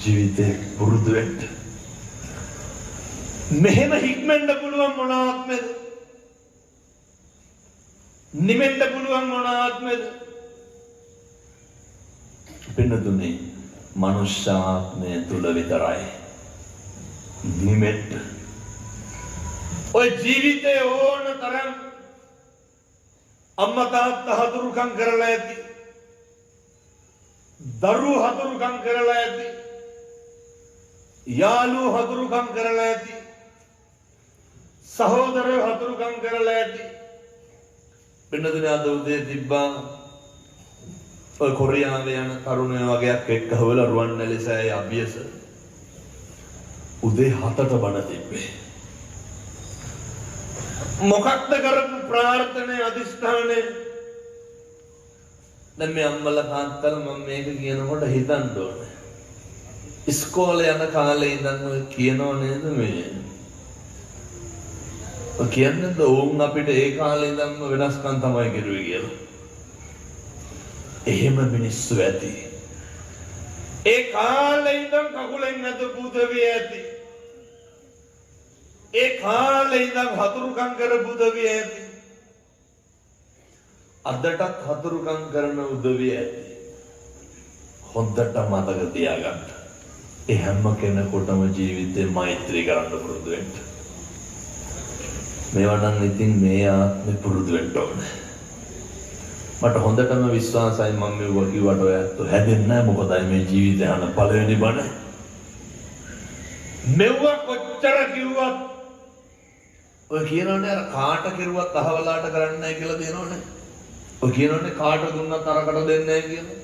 ජීවිතේ පුරුදු වෙන්න. මෙහෙම හික්මෙන්න පුළුවන් මොන ආත්මෙද? නිමෙන්න පුළුවන් මොන ආත්මෙද? පින්නතුනේ මනුෂ්‍ය ආත්මය තුල විතරයි නිමෙන්න. ඔය ජීවිතේ ඕන තරම් අම්මා තාත්තා හතුරුකම් කරලා ඇති. දරුවෝ හතුරුකම් කරලා ඇති. යාළුවෝ හතුරුකම් කරලා ඇති. සහෝදරයෝ හතුරුකම් කරලා ඇති. පින්නතුනේ අද උදේ තිබ්බා ඔය කොරියාවේ යන තරුණයෝ වගේක් එක්කහවල රුවන්වැලිසෑය අභියස උදේ 7ට බණ තිබ්බේ. මොකක්ද කරපු ප්‍රාර්ථනේ අදිෂ්ඨානේ? දැන් මේ අම්මලා තාත්තලා මම මේක කියනකොට හිතන්න ඕනේ. ඉස්කෝලේ යන කාලේ ඉඳන් ඔය කියනව නේද මේ? ඔය කියන්නේ ඕන් අපිට ඒ කාලේ ඉඳන්ම වෙනස්කම් තමයි කෙරුවේ කියලා. එහෙම මිනිස්සු ඇති. ඒ කාලේ ඉඳන් කකුලෙන් නැදපු උදවිය ඇති. ඒ කාලේ ඉඳන් හතුරුකම් කරපු උදවිය ඇති. අදටත් හතුරුකම් කරන උදවිය ඇති. හොඳට මතක තියාගන්න. ඒ හැම කෙනෙකුටම ජීවිතේ මෛත්‍රී කරන්න පුරුදු වෙන්න. මේවා නම් ඉතින් මේ ආත්මේ පුරුදු වෙන්න ඕනේ. මට හොඳටම විශ්වාසයි මම මේ කිව්වට ඔයත් හැදෙන්නේ නැහැ. මොකදයි මේ ජීවිතේ යන පළවෙනි බණ. මෙව්ව කොච්චර කිව්වත් ඔය කියනෝනේ අර කාට කෙරුවත් අහවලාට කරන්නේ නැහැ කියලා දෙනෝනේ. ඔය කියනෝනේ කාට දුන්නත් අරකට දෙන්නේ නැහැ කියලා.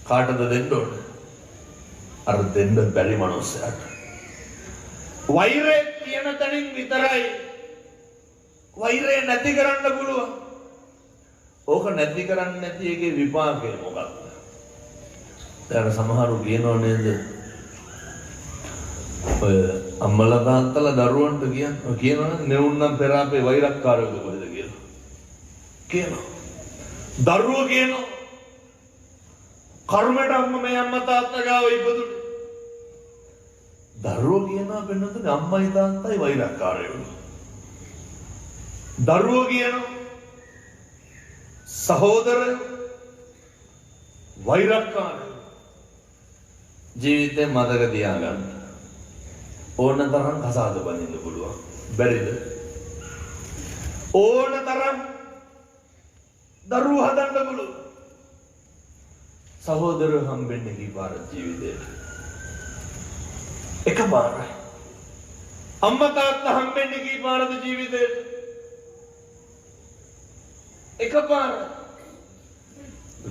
කාටද දෙන්න ඕනේ? අර දෙන්න බැරි මනුස්සයාට. වෛරය කියන තැනින් විතරයි වෛරය නැති කරන්න පුළුවන්. ඕක නැති කරන්නේ නැති එකේ විපාකය මොකක්ද? දැන් සමහරු කියනෝ නේද? ඔය අම්මලා තාත්තලා දරුවන්ට කියනවනේ නෙවුන්නම් පෙර අපේ වෛරක්කාරයෝද කොහෙද කියලා. කියනවා. දරුවෝ කියනවා කර්මයට මේ අම්මා තාත්තා ගාව ඉපදුනේ. දරුවෝ කියනවා වෙනතුනේ අම්මයි තාත්තයි වෛරක්කාරයෝ. දරුවෝ කියනවා සහෝදරයෝ වෛරක්කාරයෝ. ජීවිතේ මතක තියාගන්න. ඕන තරම් කසාද බඳින්න පුළුවන්. බැරිද? ඕන තරම් දරුවෝ හදන්න පුළුවන්. සහෝදරයෝ හම්බෙන්නේ කීපාර ජීවිතේට. එකපාරයි. අම්මා තාත්තා හම්බෙන්නේ කීපාරද ජීවිතේට? එකපාරයි.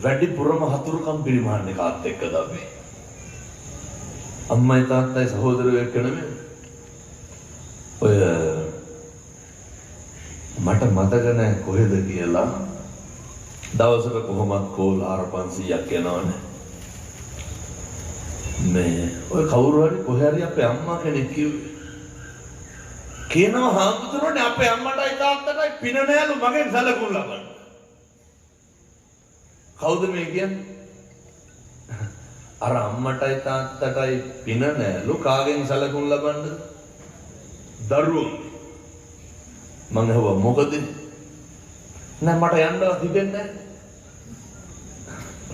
වැඩිපුරම හතුරුකම් පිළිමාන්නේ කාත් එක්කද අපි? අම්මයි තාත්තයි සහෝදරයෝ එක්ක නෙමෙයි. ඔය මට මතක නැහැ කොහෙද කියලා දවසක කොහොමත් කෝල් 400ක් යනවනේ. මේ ඔය කවුරු හරි කොහේ හරි අපේ අම්මා කෙනෙක් කියනවා හාමුදුරනේ අපේ අම්මටයි තාත්තටයි පින නෑලු මගෙන් සැලකුම් ලබන්න. කවුද මේ කියන්නේ? අර අම්මටයි තාත්තටයි පින නෑලු කාගෙන් සැලකුම් ලබන්නද? දරුවෝ. මම හව මොකද? නෑ මට යන්නවත් හිතෙන්නේ නෑ.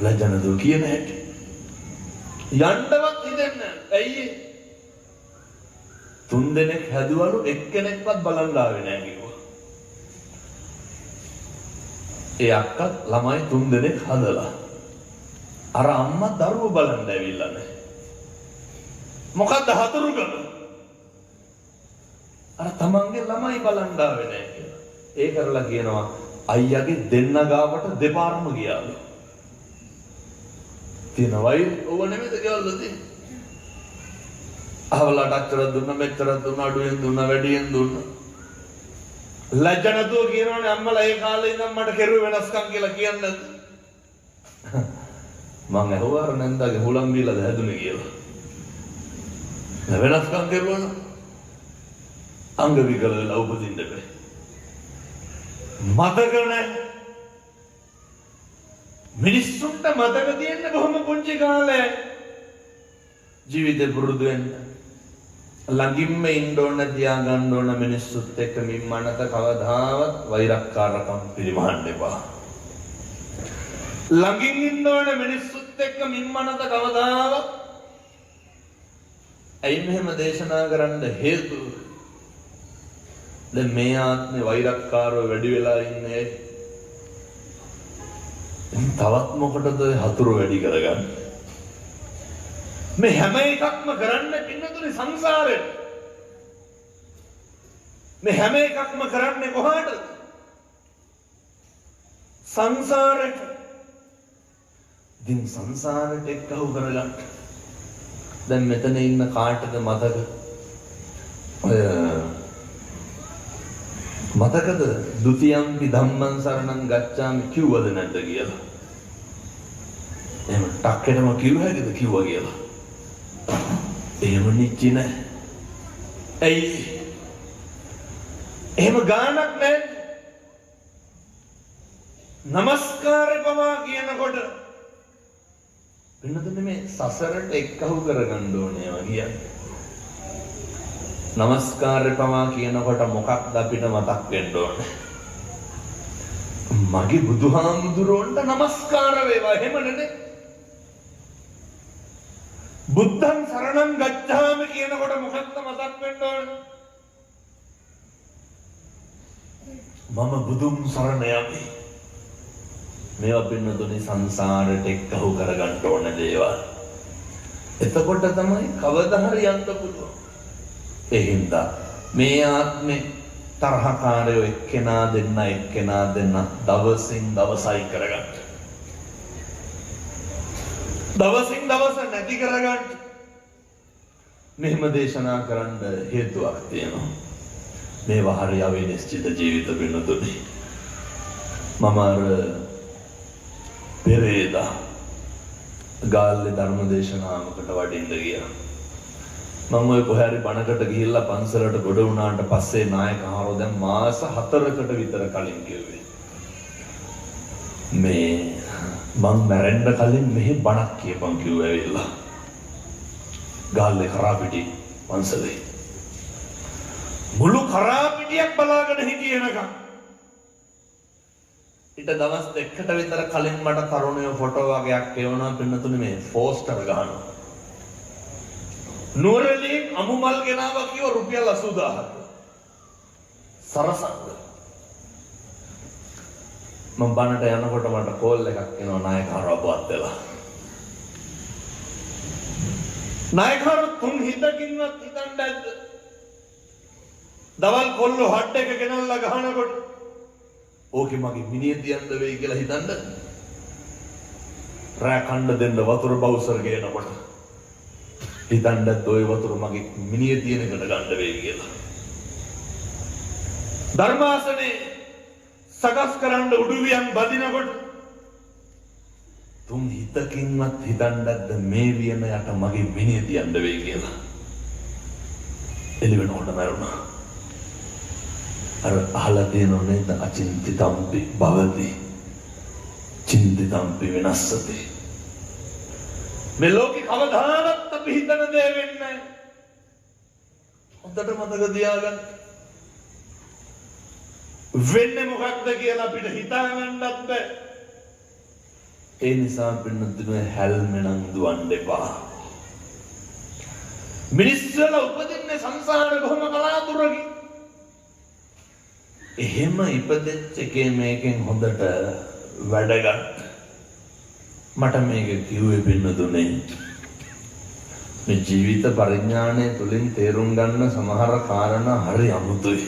ලැජ්ජනද කියන හැටි. යන්නවත් හිතෙන්නේ නෑ. ඇයි ඒ? 3 දෙනෙක් හැදුවලු එක්කෙනෙක්වත් බලන්න ආවේ නෑ කිව්වා. ඒ අක්කත් ළමයි 3 දෙනෙක් හදලා. අර අම්මා දරුවෝ බලන්න ඇවිල්ලා නෑ. මොකද්ද හතුරුකම? අර තමන්ගේ ළමයි බලන්න ආවේ නැහැ කියලා. ඒ කරලා කියනවා අයියාගේ දෙන්න ගාවට දෙපාරම ගියාලු. තියනවයි ඕව නෙමෙයිද ගෙවල්ල තියෙන්නේ. අහවලට අච්චර දුන්න මෙච්චර දුන්න අඩුවෙන් දුන්න වැඩියෙන් දුන්න. ලැජ්ජ නැතුව කියනවනේ අම්මලා ඒ කාලේ ඉඳන් මට කෙරුවේ වෙනස්කම් කියලා කියන්නේ නැද්ද? මං ඇහුවා අර නැන්දාගේ හුලම් බීලාද හැදුනේ කියලා. වෙනස්කම් කෙරුවා නම් අංග විකල වෙලා උපදින්න බෑ. මතක නැහැ. මිනිස්සුන්ට මතක තියෙන්නේ බොහොම පුංචි කාලේ. ජීවිතේ පුරුදු වෙන්න. ළඟින්ම ඉන්න ඕන තියාගන්න ඕන මිනිස්සුත් එක්ක මිම්මනත කවදාවත් වෛරක්කාරකම් පිළිමහන්න එපා. ළඟින් ඉන්න ඕන මිනිස්සුත් එක්ක මිම්මනත කවදාවත් ඇයි මෙහෙම දේශනා කරන්න හේතුව? දැන් මේ ආත්මේ වෛරක්කාරව වැඩි වෙලා ඉන්නේ. තවත් මොකටද හතුරු වැඩි කරගන්නේ? මේ හැම එකක්ම කරන්නේ පින්නතුනේ සංසාරෙට. මේ හැම එකක්ම කරන්නේ කොහාටද? සංසාරෙට. ඉතින් සංසාරෙට එක්කව කරගන්න. දැන් මෙතන ඉන්න කාටද මතක? ඔය මතකද ဒ ුතියම්පි ධම්මං සරණං ගච්ඡාමි කිව්වද නැද්ද කියලා? එහෙම ටක්කෙටම කිව්ව හැකිද කිව්වා කියලා? එහෙම නිච්චි නැහැ. ඇයි? එහෙම ගානක් නැහැ. නමස්කාරේ පවා කියනකොට වෙනද මේ සසරට එක්කහුව කරගන්න ඕනේ වගේ. නමස්කාරේ පවා කියනකොට මොකක්ද අපිට මතක් වෙන්න ඕනේ? මගේ බුදුහාමුදුරන්ට නමස්කාර වේවා. එහෙම නෙනේ. බුද්ධං සරණං ගච්ඡාමි කියනකොට මොකක්ද මතක් වෙන්න ඕනේ? මම බුදුන් සරණ යමි. මේවා පින්නතුනේ සංසාරයට එක්කහුව කරගන්න ඕන දේවල්. එතකොට තමයි කවදා හරි යන්න පුළුවන්. ඒ හින්දා මේ ආත්මේ තරහකාරයෝ එක්කෙනා දෙන්න දවසින් දවසයි කරගන්න. දවසින් දවස නැති කරගන්න. මෙහෙම දේශනා කරන්න හේතුවක් තියෙනවා. මේවා හරි අවිනිශ්චිත ජීවිත වෙනතුනේ. මම අර පෙරේදා ගාල්ලේ ධර්ම දේශනාවකට වඩින්න ගියා. මම ඔය කොහේ හරි බණකට ගිහිල්ලා පන්සලට ගොඩ වුණාට පස්සේ නායකහරෝ දැන් මාස 4කට විතර කලින් කිව්වේ මේ මං මැරෙන්න කලින් මෙහි බණක් කියපන් කිව්වා ඇවිල්ලා ගාල්ලේ කරාපිටි පන්සලේ මුළු කරාපිටියක් බලාගෙන හිටියේ නකම් ඊට දවස් දෙකකට විතර කලින් මට තරුණයෝ ෆොටෝ වගේක් එවනවා පින්නතුනේ මේ පෝස්ටර් ගහනවා නුවරඑළියෙන් අමුමල් ගෙනාවා කිව්ව රුපියල් 80000ක් සරසංග මම බණට යනකොට මට කෝල් එකක් එනවා නායකහරු අපවත් වෙලා නායකහරු තුන් හිතකින්වත් හිතන්නේ නැද්ද දවල් කොල්ලෝ හඩ් එක ගෙනල්ලා ගහනකොට ඕකේ මගේ මිනිහ තියන්න වෙයි කියලා හිතන්නද රෑ කන්න දෙන්න වතුර බවුසර් ගේනකොට හිතන්නත් ඔය වතුර මගේ මිනිහ තියෙන එකට ගන්න වෙයි කියලා ධර්මාසනේ සකස් කරන්න උඩුවියන් බදිනකොට තුන් හිතකින්වත් හිතන්නද මේ වියන යට මගේ මිනිහ තියන්න වෙයි කියලා එළිවෙනකොට මරුණා අර අහලා තියෙනව නේද අචින්තිතම්පි භවති චින්තිතම්පි විනස්සති මේ ලෝකේ කවදාවත් අපි හිතන දේ වෙන්නේ නැහැ හොඳට මතක තියාගන්න වෙන්නේ මොකක්ද කියලා අපිට හිතා ගන්නත් බෑ ඒ නිසා පින්නතුනේ හැල්මෙනම් දුවන්න එපා මිනිස්සුලා උපදින්නේ සංසාරේ කොහොම කලාතුරකින් එහෙම ඉපදෙච්ච එකේ මේකෙන් හොඳට වැඩගත් මට මේක කිව්වේ පින්නතුනේ මේ ජීවිත පරිඥාණය තුලින් තේරුම් ගන්න සමහර කාරණා හරි අමුතුයි.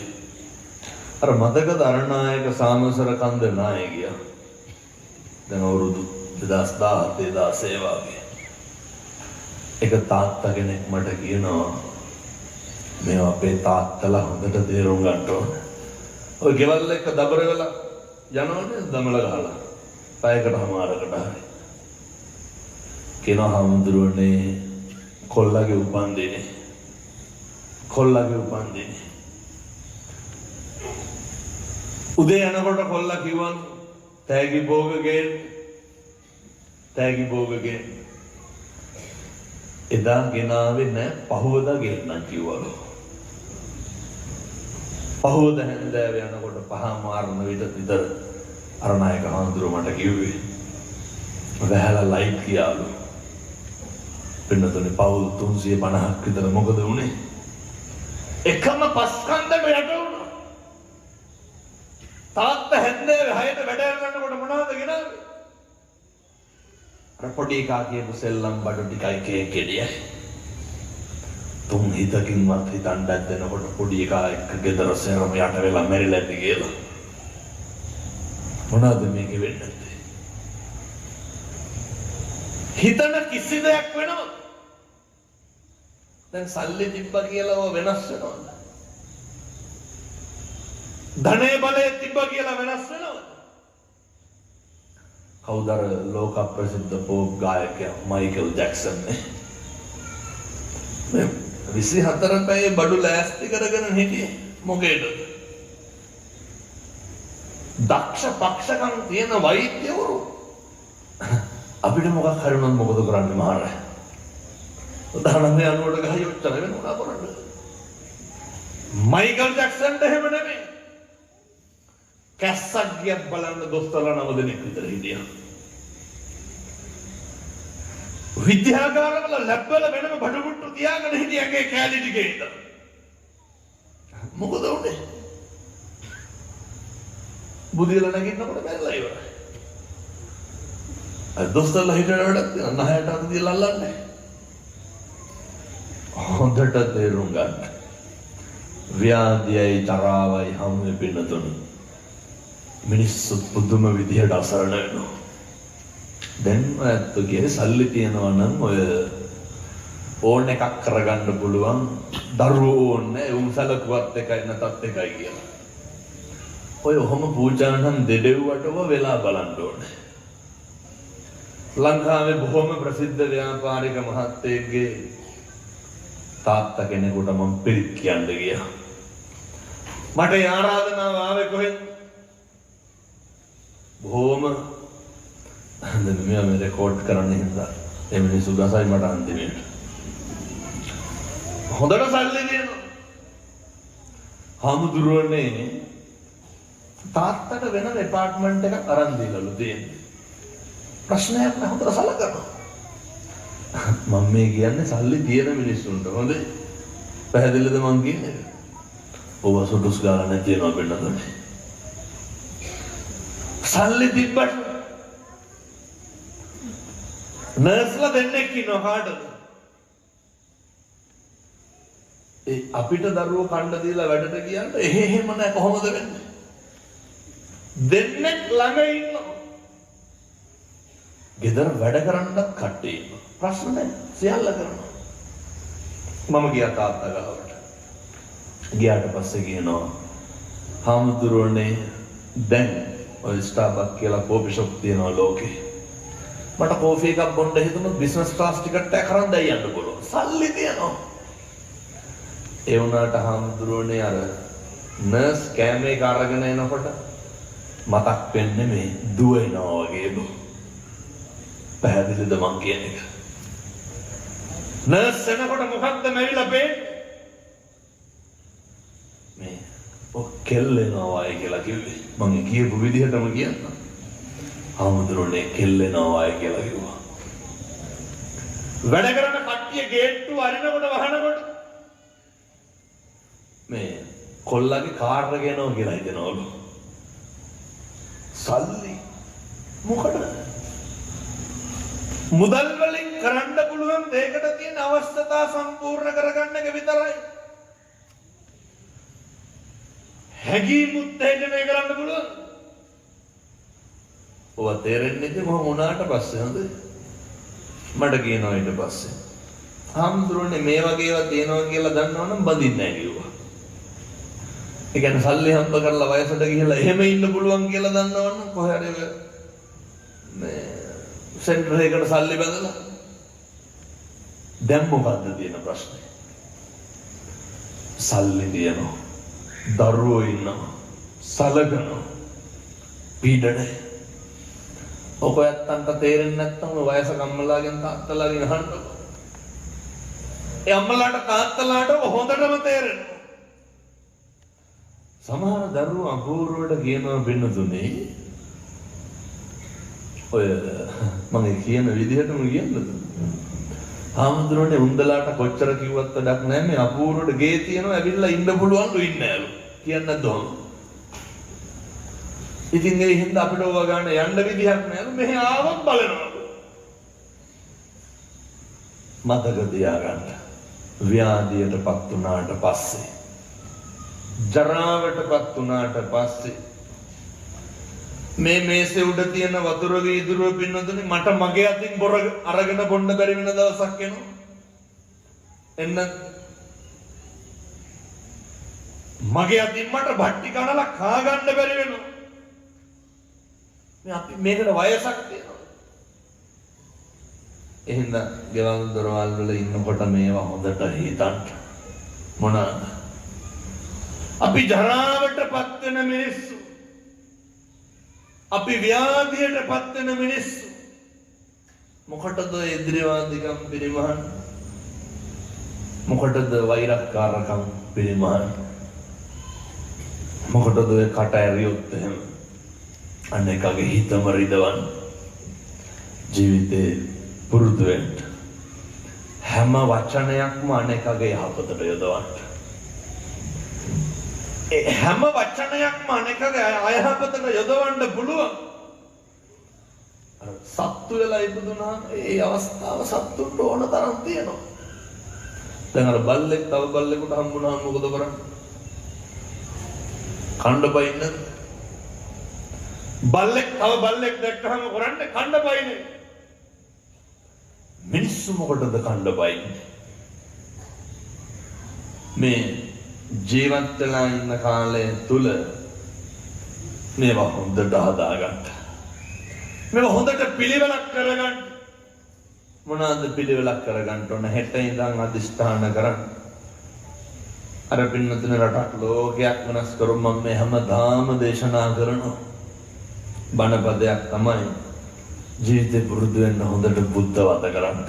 අර මතක දරනායක සාමසර කන්ද නායකයා දැන් අවුරුදු 2017 වගේ එක තාත්තා කෙනෙක් මට කියනවා මේ අපේ තාත්තලා හොඳට තේරුම් ගන්න ඕන. ඔය ගෙවල් එක දබර වෙලා යනවනේ දමල ගහලා. පැයකටමාරකට හරි. කියනවා හමුදුරනේ කොල්ලගේ උපන්දිනේ. කොල්ලගේ උපන්දිනේ. උදේ යනකොට කොල්ලා කිව්වන් තෑගි භෝගගේ එදා ගෙනාවේ නෑ පහවදා ගෙන්නම් කිව්වලු. පහවද හැන්දෑව යනකොට පහමාරන විතර අරනායක හාමුදුරුව මට කිව්වේ වැහැලා ලයිට් කියාලු. පින්නතුනේ පවුල් 350ක් විතර මොකද වුනේ? එකම පස්කන්දට යට වුණා. තාත්තා හැන්දෑවේ 6ට වැඩ යනකොට මොනවද ගෙනාවේ? අර පොඩි එකා කියපු සෙල්ලම් බඩු ටිකයි කේකෙඩියයි. තුන් හිතකින්වත් හිතන්න දෙනකොට පොඩි එකා එක්ක ගෙදර සෙරම යට වෙලා මැරිලා ඇති කියලා. මොනවද මේක වෙන්නේ? හිතන කිසි දෙයක් වෙනවද? දැන් සල්ලි තිබ්බා කියලා ඔය වෙනස් වෙනවද? ධනේ බලය තිබ්බා කියලා වෙනස් වෙනවද? කවුද අර ලෝක ප්‍රසිද්ධ පොප් ගායකයා මයිකල් ජැක්සන් නේ? 24 පැයේ බඩු ලෑස්ති කරගෙන හිටියේ මොකේද? දක්ෂ පක්ෂකම් තියෙන වෛද්‍යවරු අපිට මොකක් හරි වුණොත් මොකද කරන්නේ මහරය? උදාහරණයක් අනුවට ගහයි ඔච්චර වෙන මොනවා කරන්නේ? මයිකල් ජැක්සන්ට එහෙම නෙමෙයි. කැස්සක් ගියත් බලන්න දොස්තරලා 9 දෙනෙක් විතර හිටියා. විද්‍යාගාරවල ලැබ් වල වෙනම බඩු මුට්ටු තියාගෙන හිටියගේ කැලි ටිකේ ඉඳලා. මොකද උනේ? බුදියලා නැගිටිනකොට බැලලා ඉවරයි. අර දොස්තරලා හිටියට වැඩක් තියන නහයට අත තියලා අල්ලන්නේ. හොඳට තේරුම් ගන්න. ව්‍යාධියයි තරාවයි හැම පින්නතුණු මිනිස්සු පුදුම විදිහට අසරණ වෙනවා. දැන් ඇත්තගේ සල්ලි තියනවා නම් ඔය ඕන එකක් කරගන්න පුළුවන් දරුවෝ ඕනේ උන් සැලකුවත් එකයි නැතත් එකයි කියලා. ඔය ඔහොම පූජානම් දෙඩෙව්වටව වෙලා බලන්න ඕනේ. ලංකාවේ බොහොම ප්‍රසිද්ධ ව්‍යාපාරික මහත්තයෙක්ගේ තාත්තා කෙනෙකුට මම පිළිත් කියන්න ගියා. මට ආරාධනාව ආවේ කොහෙන්ද? බොහොම දැන් මම රෙකෝඩ් කරන්න හින්දා ඒ මිනිස්සු ගසයි මට අන්තිමට. හොඳට සල්ලි දෙනවා. හාමුදුරුවනේ තාත්තට වෙන ඩිපාර්ට්මන්ට් එකක් අරන් දීලාලු දෙන්නේ. ප්‍රශ්නයක් නැහැ හොඳට සලකනවා. මම මේ කියන්නේ සල්ලි තියෙන මිනිස්සුන්ට හොඳේ. පැහැදිලිද මං කියන්නේ? ඔව සොටුස් ගාලා නැති වෙනවා වෙන්නද? සල්ලි තිබ්බට නර්ස්ලා දෙන්නෙක් ඉන්නවා කාටද? ඒ අපිට දරුවෝ කණ්ඩ දීලා වැඩට ගියන්ට එහෙම නැහැ කොහොමද වෙන්නේ? දෙන්නෙක් ළඟ ඉන්නවා. ගෙදර වැඩ කරන්නත් කට්ටිය ඉන්නවා. ප්‍රශ්න නැහැ. සියල්ල කරනවා. මම ගියා තාත්තා ගාවට. ගියාට පස්සේ කියනවා හාමුදුරුවනේ දැන් ඔය ස්ටාර්බක් කියලා කෝපි ෂොප් තියෙනවා ලෝකේ. මට කෝෆි එකක් බොන්න හිතුනොත් බිස්නස් ක්ලාස් ටිකට් එකක් අරන් දැන් යන්න පුළුවන්. සල්ලි තියෙනවා. ඒ වුණාට හාමුදුරුවනේ අර නර්ස් කැමේ එක අරගෙන එනකොට මතක් වෙන්නේ මේ දුව එනවා වගේ බෝ. පැහැදිලිද මං කියන එක? නර්ස් එනකොට මොකක්ද මෙවිලා පේන්නේ? මේ කෙල්ලෙනවා වයි කියලා කිව්වේ. මම කියපු විදිහටම කියන්නම්. හාමුදුරුවනේ කෙල්ලෙනවා වයි කියලා කිව්වා. වැඩ කරන කට්ටිය ගේට්ටු අරිනකොට වහනකොට මේ කොල්ලගේ කාර් එක එනවා කියලා හිතනවලු. සල්ලි මොකටද? මුදල් වලින් කරන්න පුළුවන් දෙයකට තියෙන අවස්ථතා සම්පූර්ණ කරගන්න එක විතරයි. හැඟීමුත් එහෙම මේ කරන්න පුළුවන්. ඔය තේරෙන්නේ නැති මොහොම උනාට පස්සේ හොඳ මට කියනවා ඊට පස්සේ හම්දුරනේ මේ වගේ ඒවා තියෙනවා කියලා දන්නවනම් බඳින්නේ නැහැ කිව්වා. ඒ කියන්නේ සල්ලි හම්බ කරලා වයසට ගිහිල්ලා එහෙම ඉන්න පුළුවන් කියලා දන්නවනම් කොහේ හරි මේ සෙන්ටර් එකකට සල්ලි බඳලා දැන් මොකද්ද තියෙන ප්‍රශ්නේ? සල්ලි දිනනවා. දරුවෝ ඉන්නවා. සලකනවා. පීඩනය. ඔකයන්ට තේරෙන්නේ නැත්නම් වයස අම්මලාගෙන් තාත්තලාගෙන් අහන්නකො. ඒ අම්මලාට තාත්තලාට හොඳටම තේරෙනවා. සමහර දරුවෝ අහෝරුවට කියනවා වෙනදුනේ. ඔය මම කියන විදිහටම කියන්නද? ආමුදුරනේ උන්දලාට කොච්චර කිව්වත් වැඩක් නැහැ මේ අපූර්වට ගේ තියෙනවා ඇවිල්ලා ඉන්න පුළුවන්ලු ඉන්නේ නෑලු. කියන්න නැද්ද? ඉතින් ඒ හින්දා අපිට ඕවා ගන්න යන්න විදිහක් නෑලු. මෙහෙ ආවොත් බලනවලු. මතක තියාගන්න. ව්‍යාධියටපත් වුණාට පස්සේ ජරාවටපත් වුණාට පස්සේ මේ මේසේ උඩ තියෙන වතුර වීදුරුව පින්නතුනේ මට මගේ අතින් බොර අරගෙන බොන්න බැරි වෙන දවසක් එනවා. එන්න මගේ අතින් මට බට්ටි කනලා කා ගන්න බැරි වෙනවා. මේ අපි මේකට වයසක් තියෙනවා. එහෙනම් ගෙවල් දොරවල් වල ඉන්නකොට මේවා හොඳට හිතන්න. මොනවාද? අපි ජරාවටපත් වෙන මිනිස්සු අපි ව්‍යාධියටපත් වෙන මිනිස්සු මොකටද ඉදිරිවාදිකම් පිරිමහන් මොකටද වෛරක්කාරකම් පිරිමහන් මොකටද කට ඇරියොත් එහෙම අනේකගේ හිතම රිදවන්න ජීවිතේ පුරුදු වෙන්න හැම වචනයක්ම අනේකගේ යහපතට යොදවන්න හැම වචනයක්ම අනෙකගේ අයහපතට යොදවන්න පුළුවන්. අර සත්තු වෙලා ඉපදුනහම ඒ අවස්ථාව සත්තුන්ට ඕන තරම් තියෙනවා. දැන් අර බල්ලෙක් තව බල්ලෙකුට හම්බුනහම මොකද කරන්නේ? කණ්ඩ බයින්න. බල්ලෙක් තව බල්ලෙක් දැක්කහම කරන්නේ කණ්ඩ බයිනේ. මිනිස්සු මොකටද කණ්ඩ බයින්නේ? මේ ජීවත් වෙලා ඉන්න කාලය තුල මේවා හොඳට හදාගන්න. මේවා හොඳට පිළිවෙලක් කරගන්න. මොනවාද පිළිවෙලක් කරගන්න ඕන? හෙට ඉඳන් අදිෂ්ඨාන කරන්න. අර පින්නතුනේ රටක් ලෝකයක් වෙනස් කරු මම මේ හැමදාම දේශනා කරනවා. බණපදයක් තමයි ජීවිතේ පුරුදු වෙන්න හොඳට බුද්ධ වත කරන්න.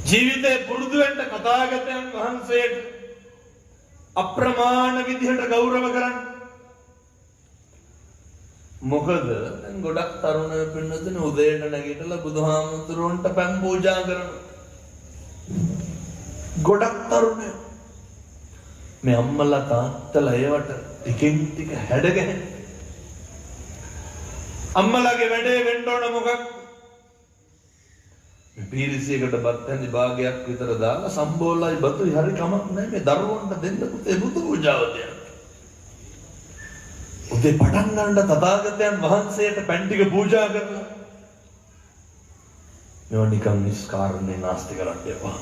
ජීවිතේ පුරුදු වෙන්න කථාගතයන් වහන්සේට අප්‍රමාණ විදිහට ගෞරව කරන්න. මොකද දැන් ගොඩක් තරුණයෝ පින්නතුනේ උදේට නැගිටලා බුදුහාමුදුරුවන්ට පෑන් පූජා කරනවා. ගොඩක් තරුණයෝ මේ අම්මලා තාත්තලා ඒවට ටිකෙන් ටික හැඩගැහෙන. අම්මලාගේ වැඩේ වෙන්න ඕන මොකක්ද? පීරිසියකට බත් හැඳි භාගයක් විතර දාලා සම්බෝලයි බතුයි හරි කමක් නැහැ මේ දරුවන්ට දෙන්න පුතේ බුදු පූජාව දෙන්න. උදේ පටන් ගන්න තථාගතයන් වහන්සේට පෑන් ටික පූජා කරලා මේවා නිකන් නිස්කාරණේ නාස්ති කරන්න එපා.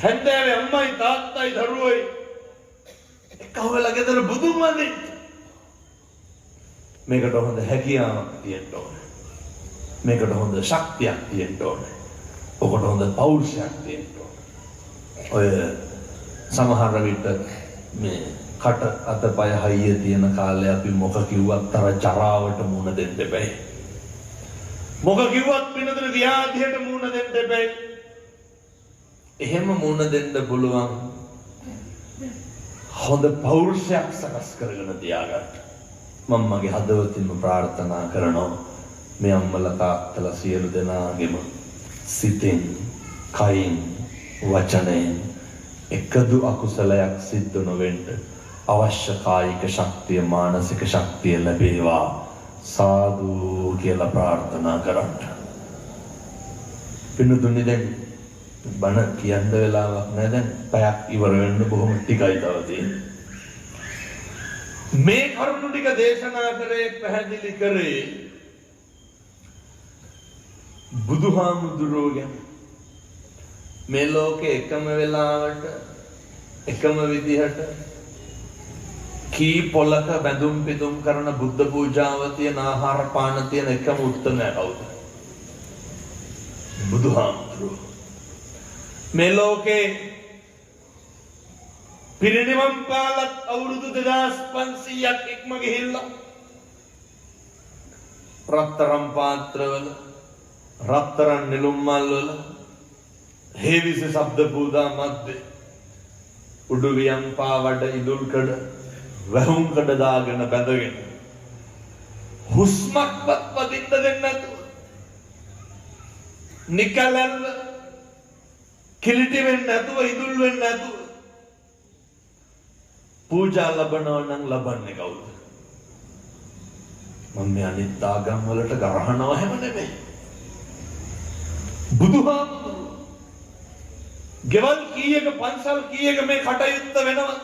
හැන්දෑවේ අම්මයි තාත්තයි දරුවෝයි එකවල ගෙදර බුදුන් වඳින්න. මේකට හොඳ හැකියාවක් තියෙන්න ඕනේ. මේකට හොඳ ශක්තියක් තියෙන්න ඕනේ. ඔකට හොඳ පෞරුෂයක් තියෙන්න ඕනේ. ඔය සමහර විට මේ කට අතපය හයිය තියෙන කාලේ අපි මොක කිව්වත් අර ජරාවට මුහුණ දෙන්න බෑ. මොක කිව්වත් වෙනතර ව්‍යාධියට මුහුණ දෙන්න බෑ. එහෙම මුහුණ දෙන්න පුළුවන් හොඳ පෞරුෂයක් සකස් කරගෙන තියාගන්න. මම මගේ හදවතින්ම ප්‍රාර්ථනා කරනවා මේ අම්මලා තාත්තලා සියලු දෙනාගේම සිතෙන් කයින් වචනයෙන් එකදු අකුසලයක් සිද්ධ නොවෙන්න අවශ්‍ය කායික ශක්තිය මානසික ශක්තිය ලැබේවා සාදු කියලා ප්‍රාර්ථනා කරන්න. පින්නතුනි දැන් බණ කියන්න වෙලාවක් නැහැ දැන් පැයක් ඉවර වෙන්න බොහොම ටිකයි තව තියෙන්නේ. මේ කරුණු ටික දේශනා කරේ පැහැදිලි කරේ බුදුහාමුදුරුවෝ ගැන. මේ ලෝකේ එකම වෙලාවට එකම විදිහට කී පොලක බැඳුම් පිදුම් කරන බුද්ධ පූජාව තියෙන ආහාර පාන තියෙන එකම උත්තරය කවුද? බුදුහාමුදුරුවෝ. මේ ලෝකේ පිරිනිවන් පාලත් අවුරුදු 2500ක් ඉක්ම ගිහිල්ලා රත්තරන් පාත්‍රවල රත්තරන් නෙළුම් මල් වල හේවිස ශබ්ද පූජා මැද්දේ උඩුවියන් පාවඩ ඉදුල්කඩ වැහුම්කඩ දාගෙන බැඳගෙන හුස්මක්වත් වදින්න දෙන්නේ නැතුව නිකලල්ල කිලිටි වෙන්නේ නැතුව ඉදුල් වෙන්නේ නැතුව පූජා ලබනවා නම් ලබන්නේ කවුද? මම මේ අනිත් ආගම් වලට ගරහනවා හැම නෙමෙයි. බුදුහාමුදුරුවෝ ගෙවල් කීයක පන්සල් කීයක මේ කටයුත්ත වෙනවද?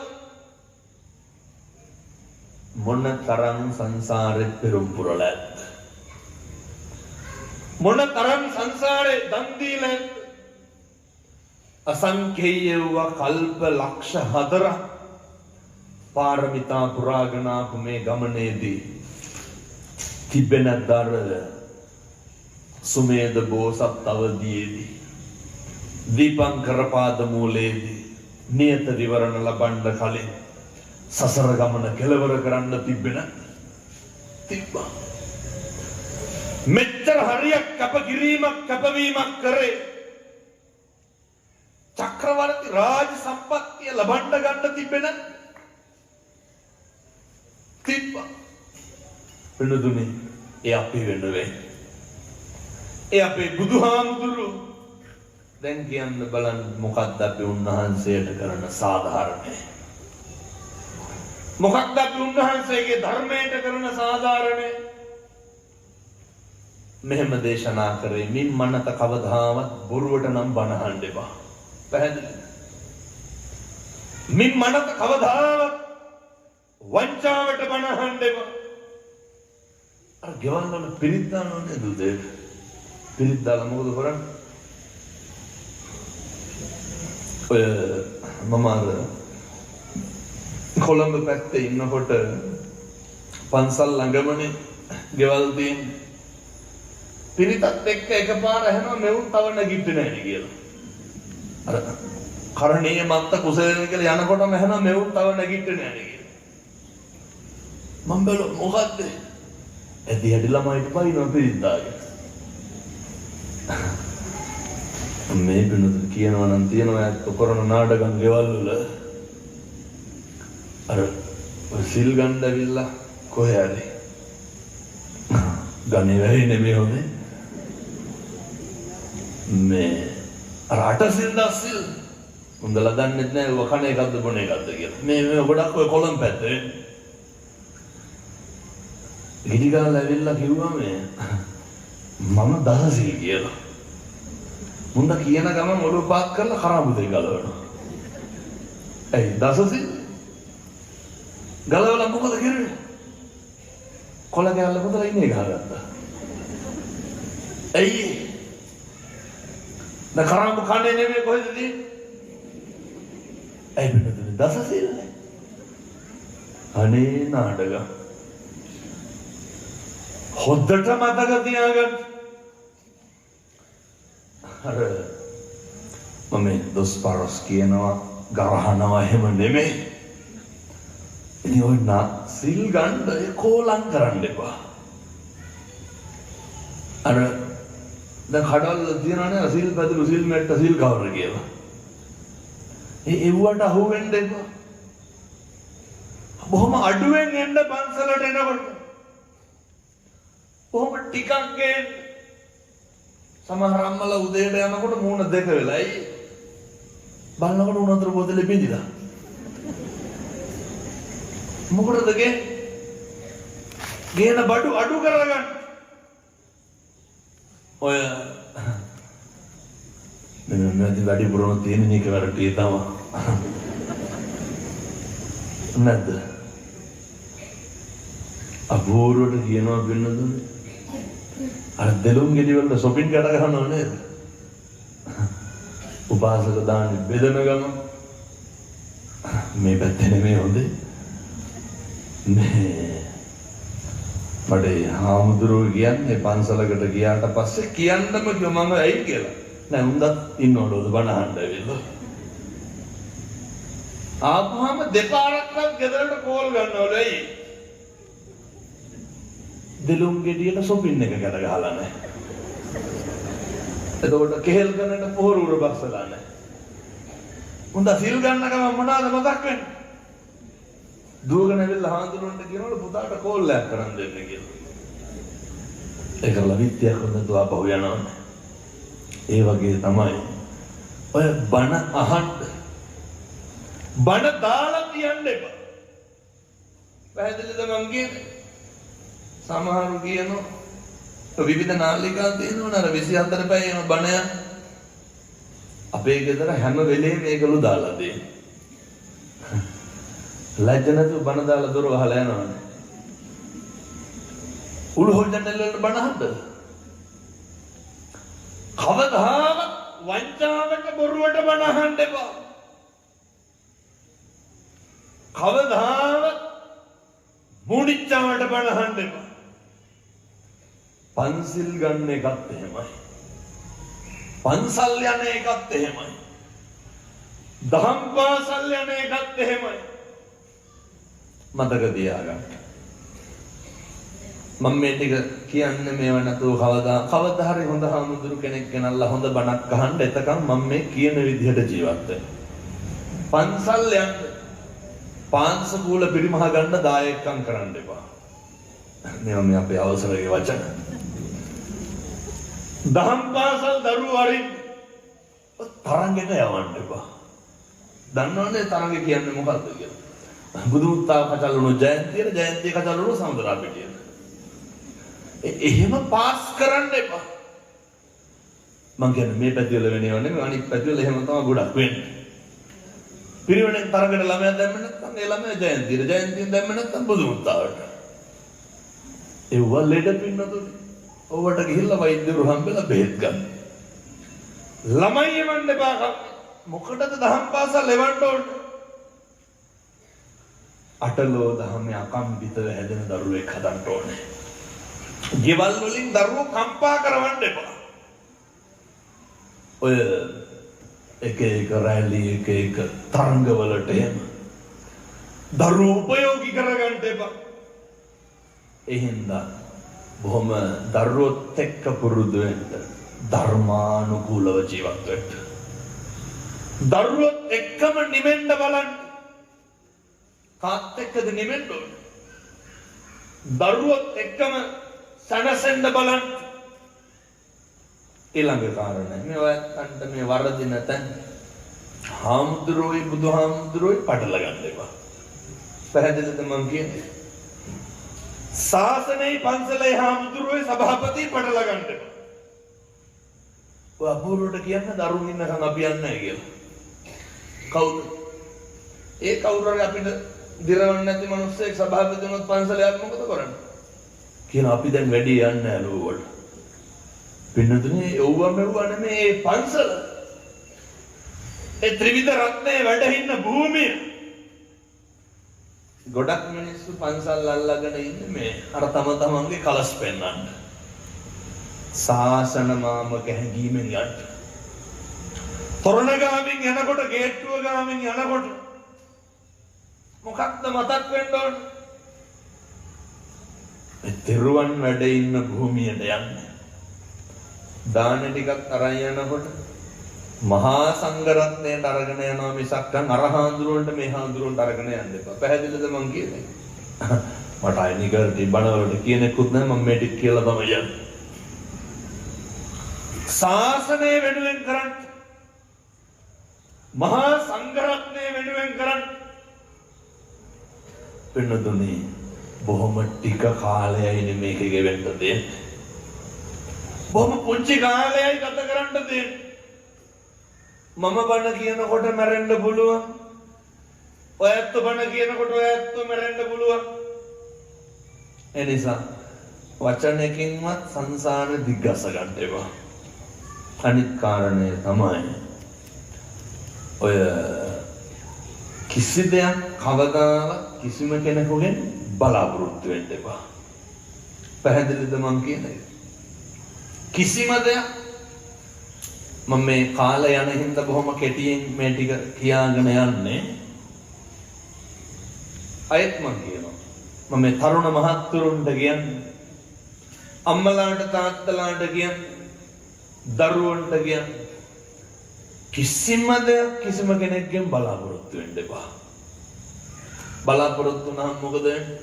මොන තරම් සංසාරේ පෙරම් පුරලා ඇද්ද? මොන තරම් සංසාරේ දන් දීලා ඇද්ද? අසංඛේය වූ කල්ප ලක්ෂ 4 පාරමිතා පුරාගෙන ආපු මේ ගමනේදී තිබෙන දර සුමේද බෝසත් අවදීයේදී දීපංකර පාද මූලයේදී නියත විවරණ ලබන්න කලින් සසර ගමන කෙලවර කරන්න තිබ්බා. මෙච්චර හරියක් කැපවීමක් කරේ චක්‍රවර්ති රාජ සම්පත්තිය ලබන්න ගන්න තිබෙන තිබ්බා. වෙනදුනේ ඒ අපි වෙනුවෙන් ඒ අපේ බුදුහාමුදුරුවෝ දැන් කියන්න බලන්න මොකක්ද අපි උන්වහන්සේට කරන සාධාරණය? මොකක්ද අපි උන්වහන්සේගේ ධර්මයට කරන සාධාරණය? මෙහෙම දේශනා කරේ මින් මනත කවදාවත් බොරුවට නම් බණ අහන්න එපා. පැහැදිලි? මින් මනත කවදාවත් වංචාවට බණ අහන්න එපා. අර ගෙවල් වල පිරිත් දානවනේ දුදේ. පිරිත් දාලා මොකද කරන්නේ? ඔය මම අර කොළඹ පැත්තේ ඉන්නකොට පන්සල් ළඟමනේ ගෙවල් තියෙන්නේ. පිරිතත් එක්ක එකපාර ඇහෙනවා මෙවුන් තව නැගිටින්නේ නැහැ කියලා. අර කරණීය මත්ත කුසලයෙන් කියලා යනකොටම ඇහෙනවා මෙවුන් තව නැගිටින්නේ නැහැ කියලා. මම බැලුවා මොකද්ද? ඇදි හැටි ළමයිට පයින්නවා පිරිත් දාගෙන. මේ බිනුත් කියනවා නම් තියනවා කරන නාටකම් ගෙවල් වල අර සිල් ගන්න ඇවිල්ලා කොහේ හරි ගන්නේ වෙයි නෙමෙයි හොනේ මේ අර අටසිල් දසිල් උන්දලා දන්නේ නැහැ ඔය කණ එකක්ද බොන එකක්ද කියලා. මේ ගොඩක් ඔය කොළඹ පැත්තේ ගිනි ගාලා ඇවිල්ලා කිව්වා මේ මම දහසිල් කියලා. මුන්ද කියන ගමන් ඔළුව පාත් කරලා කරාබුදේ ගලවනවා. ඇයි දසසිල් ගලවලා මොකද කරන්නේ? කොළ ගැල්ල පොතලා ඉන්නේ ගහගත්තා. ඇයි? ද කරාබු කන්නේ නෙමෙයි කොහෙද තියෙන්නේ? ඇයි බෙදන්නේ දසසිල් නේ? අනේ නාඩගම්. හොද්දට මතක තියාගන්න. අර මම දොස් පාරස් කියනවා ගරහනවා එහෙම නෙමෙයි. ඉතින් ඔය සිල් ගන්න කෝලම් කරන්න එපා. අර දැන් කඩවල තියනනේ සිල් පැදුළු සිල් මැට්ට සිල් කවර කියලා. ඒවට අහු වෙන්න එපා. බොහොම අඩුවෙන් එන්න පන්සලට එනකොට. බොහොම ටිකක් ගේන්න. සමහර අම්මලා උදේට යනකොට මූණ දෙක වෙලයි බලනකොට උණ අතර බෝතලෙ බින්දිලා. මොකටද ගේන බඩු අඩු කරගන්න. ඔය නැති වැඩි පුරන තියෙන එක වැරටි තමයි. නැද්ද? අබෝරුවට කියනවා වෙනදුනේ. අර දෙලුම් ගෙඩි වල shopping කඩ ගන්නව නේද? උපාසක දාන බෙදන ගම මේ පැත්තේ නෙමෙයි හොඳේ. මේ මට හාමුදුරුවෝ කියන්නේ පන්සලකට ගියාට පස්සේ කියන්නම කිව්ව මම ඇයි කියලා. නෑ උන්දත් ඉන්නවලු බණ අහන්න ඇවිල්ලා. ආපුවාම දෙපාරක්වත් ගෙදරට කෝල් ගන්නවලු ඇයි? දෙලුම් ගෙඩියට shopping එක කඩ ගහලා නැහැ. එතකොට කෙහෙල් කනට පොහොර උර බස්සලා නැහැ. උන්ද සිල් ගන්න ගම මොනවාද මතක් වෙන්නේ? දුවගෙන ඇවිල්ලා හාමුදුරුවන්ට කියනවලු පුතාට කෝල් එකක් කරන් දෙන්න කියලා. ඒකලා විත්‍යක් හොඳ දුවපහු යනවා. ඒ වගේ තමයි ඔය බණ අහන්න බණ දාලා තියන්න එපා. පැහැදිලිද මං කියන්නේ? සමහරු කියනවා විවිධ නාලිකා තියෙනවා නේද 24 පැය යන බණ අපේ ගෙදර හැම වෙලේම මේකලු දාලා දෙන්නේ. ලැජ්ජ නැතුව බණ දාලා දොර වහලා යනවනේ. උළු හොල්ලන්න වලට බණ අහන්නද? කවදාවත් වංචාවට බොරුවට බණ අහන්න එපා. කවදාවත් මුණිච්චාවට බණ අහන්න එපා. පන්සිල් ගන්න එකත් එහෙමයි. පන්සල් යන එකත් එහෙමයි. දහම් පාසල් යන එකත් එහෙමයි. මතක තියාගන්න. මම මේ ටික කියන්නේ මේව නැතුව කවදා හරි හොඳ හාමුදුරු කෙනෙක් ගෙනල්ලා හොඳ බණක් අහන්න එතකම් මම මේ කියන විදිහට ජීවත් වෙනවා. පන්සල් යන්න පාංශකූල පිරිමහ ගන්න දායකම් කරන්න එපා. මේවා මේ අපේ අවසරයේ වචන. දහම් පාසල් දරුවෝ අරින්න තරංගෙට යවන්න එපා. දන්නවනේ තරංගෙ කියන්නේ මොකක්ද කියලා? බුදුමුත්තා කචල්ලුණු ජයන්තිය කචල්ලුණු සමුදරා පිටිය. එහෙම පාස් කරන්න එපා. මං කියන්නේ මේ පැතිවල වෙනව නෙමෙයි අනිත් පැතිවල එහෙම තමයි ගොඩක් වෙන්නේ. පිරිවෙනෙන් තරඟට ළමයා දැම්ම නැත්නම් ඒ ළමයා ජයන්තියෙන් දැම්ම නැත්නම් බුදුමුත්තාවට. ඒව ලෙඩ පින්නතුනේ. ඔවට ගිහිල්ලා වෛද්‍යවරු හම්බෙලා බෙහෙත් ගන්න. ළමයි එවන්න එපා. මොකටද දහම් පාසල් එවන්න ඕනේ? අටලෝ දහමේ අකම්පිතව හැදෙන දරුවෙක් හදන්න ඕනේ. ගෙවල් වලින් දරුවෝ කම්පා කරවන්න එපා. ඔය එක රැලි එක තරංගවලට එහෙම දරුවෝ උපයෝගී කරගන්න එපා. එහෙනම් බොහොම දරුවොත් එක්ක පුරුදු වෙන්න ධර්මානුකූලව ජීවත් වෙන්න. දරුවොත් එක්කම නිවෙන්න බලන්න. කාත් එක්කද නිවෙන්න ඕනේ? දරුවොත් එක්කම සනසෙන්න බලන්න. ඊළඟ කාරණය මේවට මේ වරදින තැන් හාමුදුරුවෝයි බුදුහාමුදුරුවෝයි පටල ගන්න එපා. පැහැදිලිද මං කියන්නේ? ශාසනයේ පන්සලේ හාමුදුරුවෝයි සභාපති පටල ගන්න එපා. ඔය අපූර්වට කියන්නේ දරුන් ඉන්නකම් අපි යන්නේ නැහැ කියලා. කවුද? ඒ කවුරු හරි අපිට දිරවන්නේ නැති මිනිස්සෙක් සභාපති වුණොත් පන්සලේ ආව මොකද කරන්නේ? කියන අපි දැන් වැඩි යන්නේ නැහැ ලෝවලට. පින්නතුනේ යෝවම මෙවුවා නෙමේ මේ පන්සල. ඒ ත්‍රිවිධ රත්නයේ වැඩ ඉන්න භූමිය. ගොඩක් මිනිස්සු පන්සල් අල්ලගෙන ඉන්නේ මේ අර තමන්ගේ කලස් පෙන්නන්න. ශාසන මාමක හැඟීමෙන් යන්න. තොරණ ගාමින් යනකොට ගේට්ටුව ගාමින් යනකොට මොකක්ද මතක් වෙන්න ඕන? තිරුවන් වැඩ ඉන්න භූමියට යන්නේ. දාන ටිකක් අරන් යනකොට මහා සංඝරත්නයට අරගෙන යනවා මිසක් අර හාමුදුරුවන්ට මේ හාමුදුරුවන්ට අරගෙන යන්න එපා. පැහැදිලිද මං කියන්නේ? මට අයිනිකර තිබ්බනවලට කියනෙකුත් නැහැ මම මේ ටික කියලා තමයි යන්නේ. ශාසනය වෙනුවෙන් කරන්න. මහා සංඝරත්නය වෙනුවෙන් කරන්න. වෙනදුනේ බොහොම ටික කාලයයි මේක ගෙවෙන්න දෙන්නේ. බොහොම පුංචි කාලයයි ගත කරන්න දෙන්නේ. මම බණ කියනකොට මැරෙන්න පුළුවන්. ඔය ඇත්ත බණ කියනකොට ඔය ඇත්ත මැරෙන්න පුළුවන්. ඒ නිසා වචනයකින්වත් සංසාර දිග්ගස ගන්න එපා. අනිත් කාරණය තමයි ඔය කිසි දෙයක් කවදාවත් කිසිම කෙනෙකුගෙන් බලාපොරොත්තු වෙන්න එපා. පැහැදිලිද මං කියන්නේ? කිසිම දෙයක් මම මේ කාලය යන හින්දා බොහොම කෙටියෙන් මේ ටික කියාගෙන යන්නේ. අයත් මං කියනවා මම මේ තරුණ මහත්තුරුන්ට කියන්නේ, අම්මලාට තාත්තලාට කියන්නේ, දරුවන්ට කියන්නේ, කිසිම දෙයක් කිසිම කෙනෙක්ගෙන් බලාපොරොත්තු වෙන්න එපා. බලාපොරොත්තු වුණාම මොකද වෙන්නේ?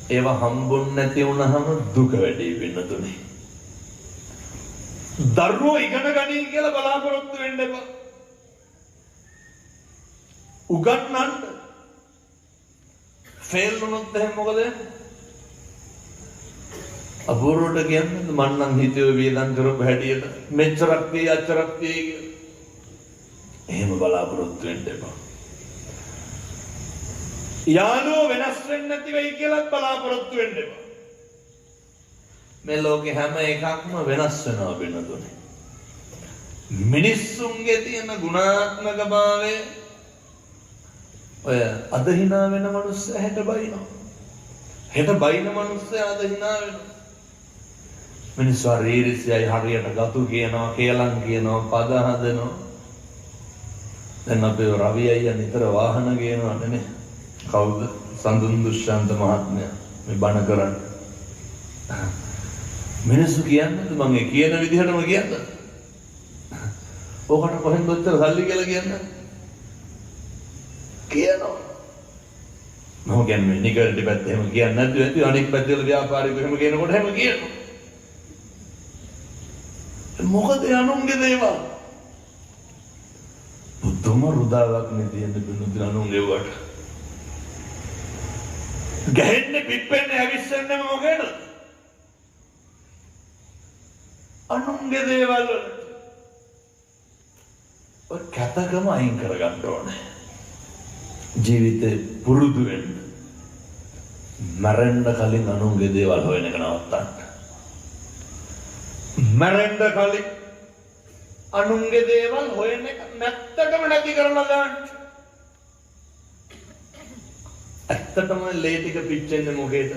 ඒවා හම්බුන්නේ නැති වුණාම දුක වැඩි වෙනතුනේ. දරුවෝ ඉගෙන ගනින් කියලා බලාපොරොත්තු වෙන්න එපා. උගන්නන්න ෆේල් වුණොත් එහෙනම් මොකද වෙන්නේ? අබෝරට කියන්නේ මං නම් හිතුවේ වේදන් කරපු හැටියට මෙච්චරක් තිය අච්චරක් තිය කියලා. එහෙම බලාපොරොත්තු වෙන්න එපා. යාළුවෝ වෙනස් වෙන්නේ නැති වෙයි කියලා බලාපොරොත්තු වෙන්න එපා. මේ ලෝකේ හැම එකක්ම වෙනස් වෙනවා වෙනතුනේ. මිනිස්සුන්ගේ තියෙන ගුණාත්මක භාවය ඔය අද hina වෙන මිනිස්සු හෙට බයිනවා. හෙට බයින මිනිස්සු අද hina වෙනවා. මිනිස්සු රීරිසියයි හරියට ගතු කියනවා, කේලම් කියනවා, පද හදනවා. දැන් අපේ රවි අයියා නිතර වාහන ගේනවා නේ. කවුද? සඳුන් දුෂ්‍යන්ත මහත්මයා මේ බණ කරන්නේ. මිනිස්සු කියන්නේ මම කියන විදිහටම කියන්නේ. ඕකට කොහෙන්ද ඔච්චර සල්ලි කියලා කියන්නේ? කියනවා. මම කියන්නේ නිකල්ටි පැත්ත එහෙම කියන්නේ නැද්ද? ඇති අනෙක් පැත්තේ ව්‍යාපාරිකව එහෙම කියනකොට එහෙම කියනවා. මොකද අනුන්ගේ දේවල්? බුදුම රුදාවක් නේ තියෙන්නේ බිනුදින අනුන්ගේ වට. ගහෙන්නේ පිප්පෙන්නේ ඇවිස්සෙන්නේ මොකේද? අනුන්ගේ දේවල් වලට. ඔය කැතකම අයින් කරගන්න ඕනේ. ජීවිතේ පුරුදු වෙන්න. මරන්න කලින් අනුන්ගේ දේවල් හොයන එක නවත්තන්න. මරන්න කලින් අනුන්ගේ දේවල් හොයන එක නැත්තටම නැති කරලා දාන්න. ඇත්තටම ලේ ටික පිච්චෙන්නේ මොකේද?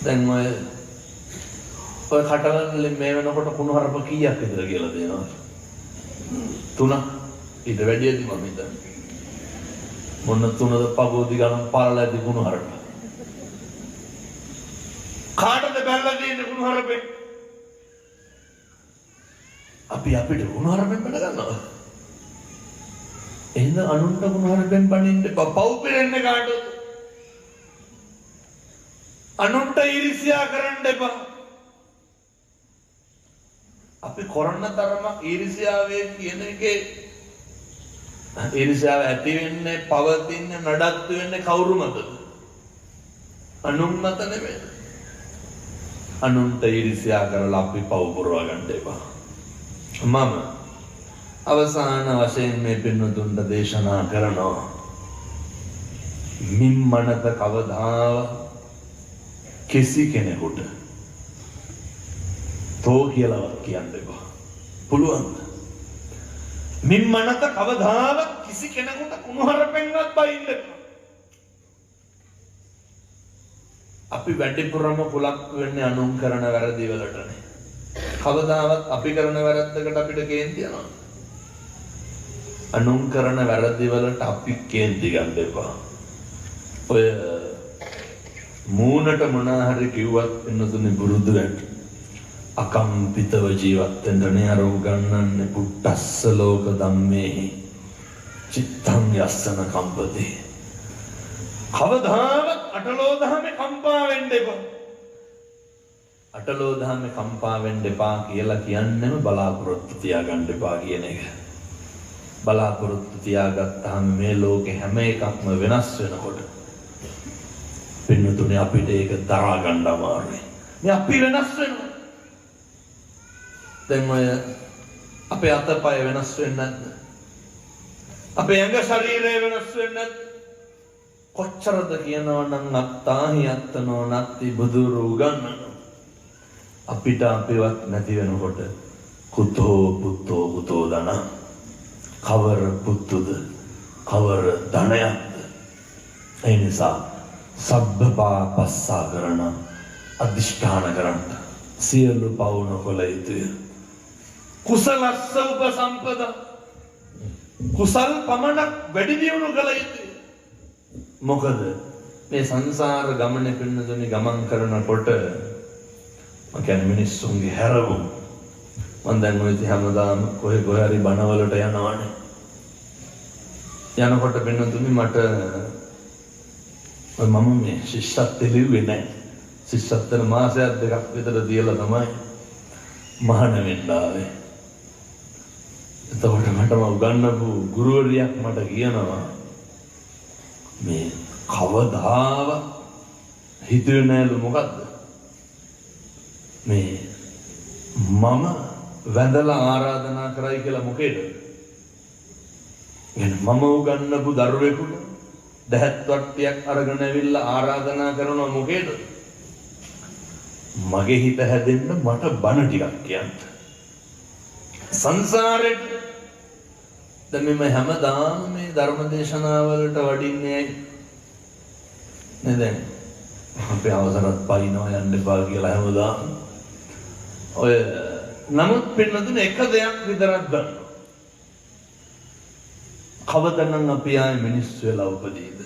දැන් ඔය කටවල මේ වෙනකොට කුණුහරුප කීයක් විතර කියලා දෙනවා? 3ක්. ඊට වැඩියද මම හිතන්නේ. මොන 3ද පගෝදි ගණන් පාරලාදී කුණුහරුප. කාටද බැලලා දෙන්නේ කුණුහරුපේ? අපි අපිට කුණුහරුපෙන් බඩ ගන්නවා. එහෙනම් අනුන්ට කුණුහරුපෙන් බණින්න පව් පිරෙන්නේ කාටද? අනුන්ට ඊර්ෂ්‍යා කරන්න එපා. අපි කරන තරම ඊර්ෂ්‍යාවේ කියන එකේ ඊර්ෂ්‍යාව ඇති වෙන්නේ, පවතින්නේ, නඩත්තු වෙන්නේ කවුරු මතද? අනුන් මත නෙමෙයි. අනුන්ට ඊර්ෂ්‍යා කරලා අපි පව් පුරව ගන්න එපා. මම අවසාන වශයෙන් මේ පින්නතුන්ට දේශනා කරනවා. මිම්මනත කවදාවත් කිසි කෙනෙකුට තෝ කියලාවත් කියන්න එපා. පුළුවන්ද? මිම්මනත කවදාවත් කිසි කෙනෙකුට කුණුහරුපෙන්වත් බයින්න එපා. අපි වැඩිපුරම කුලක් වෙන්නේ අනුන් කරන වැරදි වලටනේ. කවදාවත් අපි කරන වැරද්දකට අපිට කේන්ති යනවා. අනුන් කරන වැරදි වලට අපි කේන්ති ගන්න එපා. ඔය මූණට මොනා හරි කිව්වත් එන්නතුනේ බුරුදු වෙන්න. අකම්පිතව ජීවත් වෙන්නනේ අර උගන්වන්නේ පුට්ටස්ස ලෝක ධම්මේහි චිත්තං යස්සන කම්පති. කවදාවත් අටලෝ දහමේ කම්පා වෙන්න එපා. අටලෝ දහමේ කම්පා වෙන්න එපා කියලා කියන්නේම බලාපොරොත්තු තියාගන්න එපා කියන එක. බලාපොරොත්තු තියාගත්තාම මේ ලෝකේ හැම එකක්ම වෙනස් වෙනකොට පින්නතුනේ අපිට ඒක දරා ගන්න අමාරුයි. මේ අපි වෙනස් වෙනවා. දැන් ඔය අපේ අතපය වෙනස් වෙන්නේ නැද්ද? අපේ ඇඟ ශරීරය වෙනස් වෙන්නේ නැද්ද? කොච්චරද කියනවා නම් අත්තාහි අත්තනෝ නත්ති බුදුරු උගන්වන අපිට අපේවත් නැති වෙනකොට කුතෝ පුත්තෝ කුතෝ ධන කවර පුත්තුද කවර ධනයක්ද? ඒ නිසා සබ්බපා පස්සා කරන අධිෂ්ඨාන කරන්න සියලු පවුන කොළ යුතුය. කුසලස්ස උපසම්පද කුසල් පමණක් වැඩි දියුණු කළ යුතුය. මොකද මේ සංසාර ගමනේ පින්නතුනි ගමන් කරනකොට මම කියන්නේ මිනිස්සුන්ගේ හැරවුම් මම දැන් ඔය හැමදාම කොහේ හරි බණවලට යනවනේ. යනකොට පින්නතුනි මට මම මේ ශිෂ්‍යත්වෙ ලිව්වේ නැහැ. ශිෂ්‍යත්වන මාසයක් දෙකක් විතර දීලා තමයි මහාන වෙන්න ආවේ. එතකොට මටම උගන්වපු ගුරුවරියක් මට කියනවා මේ කවදාව හිතුවේ නෑලු මොකද්ද මේ මම වැඳලා ආරාධනා කරයි කියලා මොකේද? එහෙනම් මම උගන්වපු දරුවෙකුට දහත් වට්ටියක් අරගෙන ඇවිල්ලා ආරාධනා කරනවා මොකේද? මගේ හිත හැදෙන්න මට බණ ටිකක් කියන්න. සංසාරෙට දැන් මේ හැමදාම මේ ධර්ම දේශනාවලට වඩින්නේ නේද? අපේ අවසරත් පයින්නවා යන්න එපා කියලා හැමදාම. ඔය නමුත් පින්නතුනේ එක දෙයක් විතරක් ගන්න. කවදානම් අපි ආයේ මිනිස්සු වෙලා උපදීද?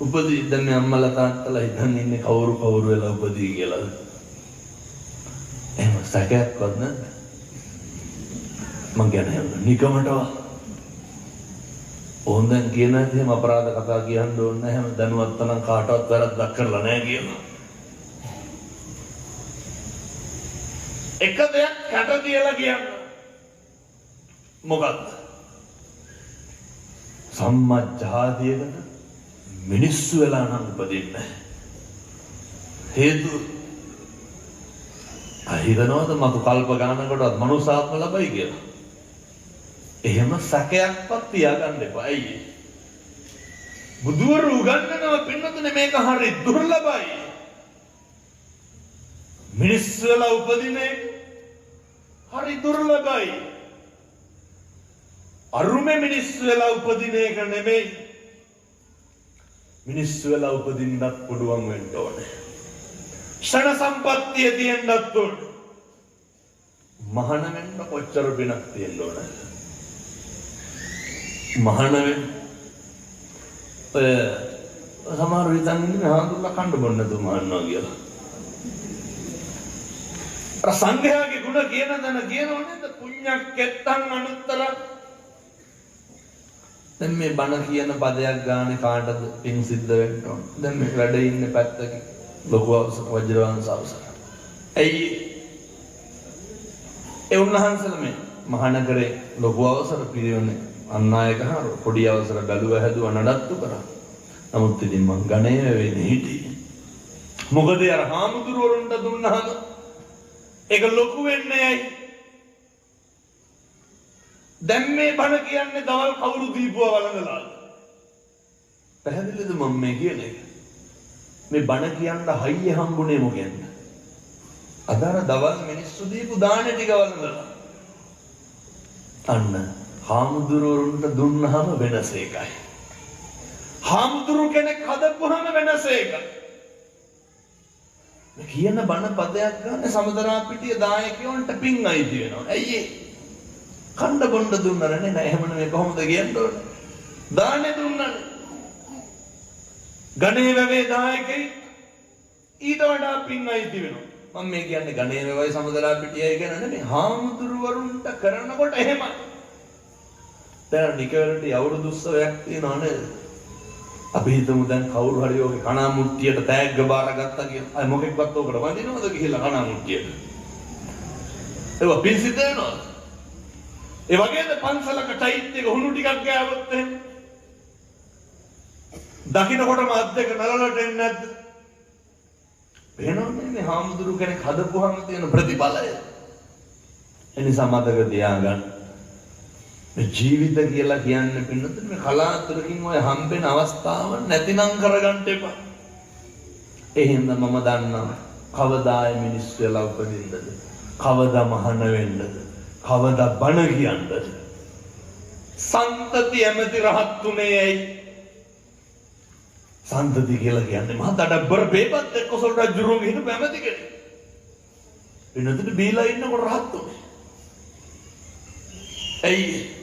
උපදී දැන් අම්මලා තාත්තලා හිතන්නේ ඉන්නේ කවුරු වෙලා උපදී කියලාද? එහෙම සැකයක්වත් නැද්ද? මං කියන්නේ නිකමටව ඕන්දන් කියන හැම අපරාධ කතා කියන්න ඕනේ නැහැ. හැම දැනුවත් නම් කාටවත් වැරද්දක් කරලා නැහැ කියලා. එක දෙයක් කට තියලා කියන්න. මොකක්ද? සම්මජ්ජාතියකට මිනිස්සු වෙලා නම් උපදින්නේ නැහැ. හේතුව අහිතනවද මතු කල්ප ගණනකටවත් මනුසාත්ම ලැබයි කියලා. එහෙම සැකයක්වත් තියාගන්න එපා. ඇයි? බුදුවරු උගන්වනවා පින්නතුනේ මේක හරි දුර්ලභයි. මිනිස්සු වෙලා උපදින්නේ හරි දුර්ලභයි. අරුමේ මිනිස්සු වෙලා උපදින එක නෙමෙයි. මිනිස්සු වෙලා උපදින්නත් පුළුවන් වෙන්න ඕනේ. ෂණ සම්පත්තිය තියෙන්නත් ඕනේ. මහාන වෙන්න කොච්චර පිනක් තියෙන්න ඕනද? මහාන වෙන්න ඔය සමහර විතන්නේ හාමුදුරුවෝ කණ්ඩ බොන්න තු මහානවා කියලා. අර සංඝයාගේ ගුණ කියන දන කියනෝ නේද? පුඤ්ඤක්කෙත්තං අනුත්තර. දැන් මේ බණ කියන පදයක් ගානේ කාටද පින් සිද්ධ වෙන්න ඕන? දැන් මේ වැඩ ඉන්නේ පැත්තක ලොකු වජ්‍රවංශ අවසර. ඇයි ඒ උන්වහන්සේලා මේ මහානගරේ ලොකු අවසර පිළිවෙන්නේ අන්නායක හර පොඩි අවසර බැලුව හැදුවා නඩත්තු කරා. නමුත් ඉතින් මං ගණේ වෙන්නේ හිටියේ. මොකද අර හාමුදුරුවරුන්ට දුන්නාම ඒක ලොකු වෙන්නේ ඇයි? දැන් මේ බණ කියන්නේ දවල් කවුරු දීපුවා වළඳලාද? පැහැදිලිද මම මේ කියන්නේ? මේ බණ කියන්න හයිය හම්බුනේ මොකෙන්ද? අදාර දවල් මිනිස්සු දීපු දාන ටික වළඳලා. අන්න හාමුදුරුවරුන්ට දුන්නාම වෙනස එකයි. හාමුදුරු කෙනෙක් හදපුවාම වෙනස එකයි. මේ කියන බණ පදයක් ගන්න සමදරා පිටිය දායකයන්ට පින් අයිති වෙනවා. ඇයි ඒ? කණ්ඩ බොණ්ඩ දුන්නරනේ නෑ. එහෙම නෙමෙයි කොහොමද කියන්නේ? දානේ දුන්නනේ. ගණේ වැවේ දායකයි ඊට වඩා පින් අයිති වෙනවා. මම මේ කියන්නේ ගණේ වැවයි සමදරා පිටියයි කියන නෙමෙයි. හාමුදුරුවරුන්ට කරනකොට එහෙමයි. දැන් නිකවලට අවුරුදු උත්සවයක් තියෙනවා නේද? අපි හිතමු දැන් කවුරු හරි ඔගේ කණා මුට්ටියට තෑග්ග බාරගත්තා කියලා. අය මොකෙක්වත් ඔකට වඳිනවද කියලා කණා මුට්ටියට? ඒක පින් සිද්ධ වෙනවද? ඒ වගේද පන්සලක ටයිට් එක හුණු ටිකක් ගෑවොත් එහෙම දකින්නකොටම අත් දෙක නලලට එන්නේ නැද්ද? වෙනවනේ මේ හාමුදුරු කෙනෙක් හදපුවාම තියෙන ප්‍රතිඵලය. එනිසා මතක තියාගන්න. මේ ජීවිත කියලා කියන්නේ පින්නතුනි මේ කලාතුරකින් ඔය හම්බෙන අවස්ථාව නැතිනම් කරගන්න එපා. එහෙනම් මම දන්නවා කවදායි මිනිස්සු වෙලා උපදින්නද? කවදා මහාන වෙන්නද? කවදා බණ කියන්නද? සන්තති ඇමති රහත්තුනේ ඇයි? සන්තති කියලා කියන්නේ මහා දඩබ්බර බේපත් එක්ක සොල් රජුරුන් හිටපු ඇමති කෙනෙක්. වෙනතට බීලා ඉන්නකොට රහත්තුනේ. ඇයි?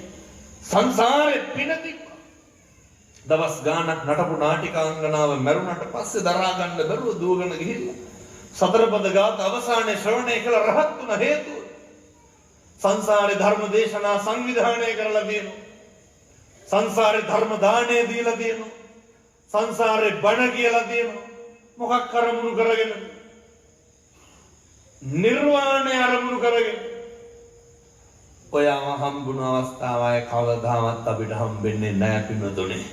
සංසාරේ පිනති දවස් ගානක් නටපු නාටිකාංගනාව මරුණට පස්සේ දරා ගන්න බැරුව දුවගෙන ගිහිල්ලා සතරපද ගාත අවසානයේ ශ්‍රවණය කළ රහත් වුණ හේතුව සංසාරේ ධර්ම දේශනා සංවිධානය කරලා තියෙනවා. සංසාරේ ධර්ම දාණය දීලා තියෙනවා. සංසාරේ බණ කියලා තියෙනවා. මොකක් කරමුණු කරගෙන නිර්වාණය අරමුණු කරගෙන ඔයාම හම්බුන අවස්ථාවයි කවදාවත් අපිට හම්බෙන්නේ නැහැ පින්නතුනේ.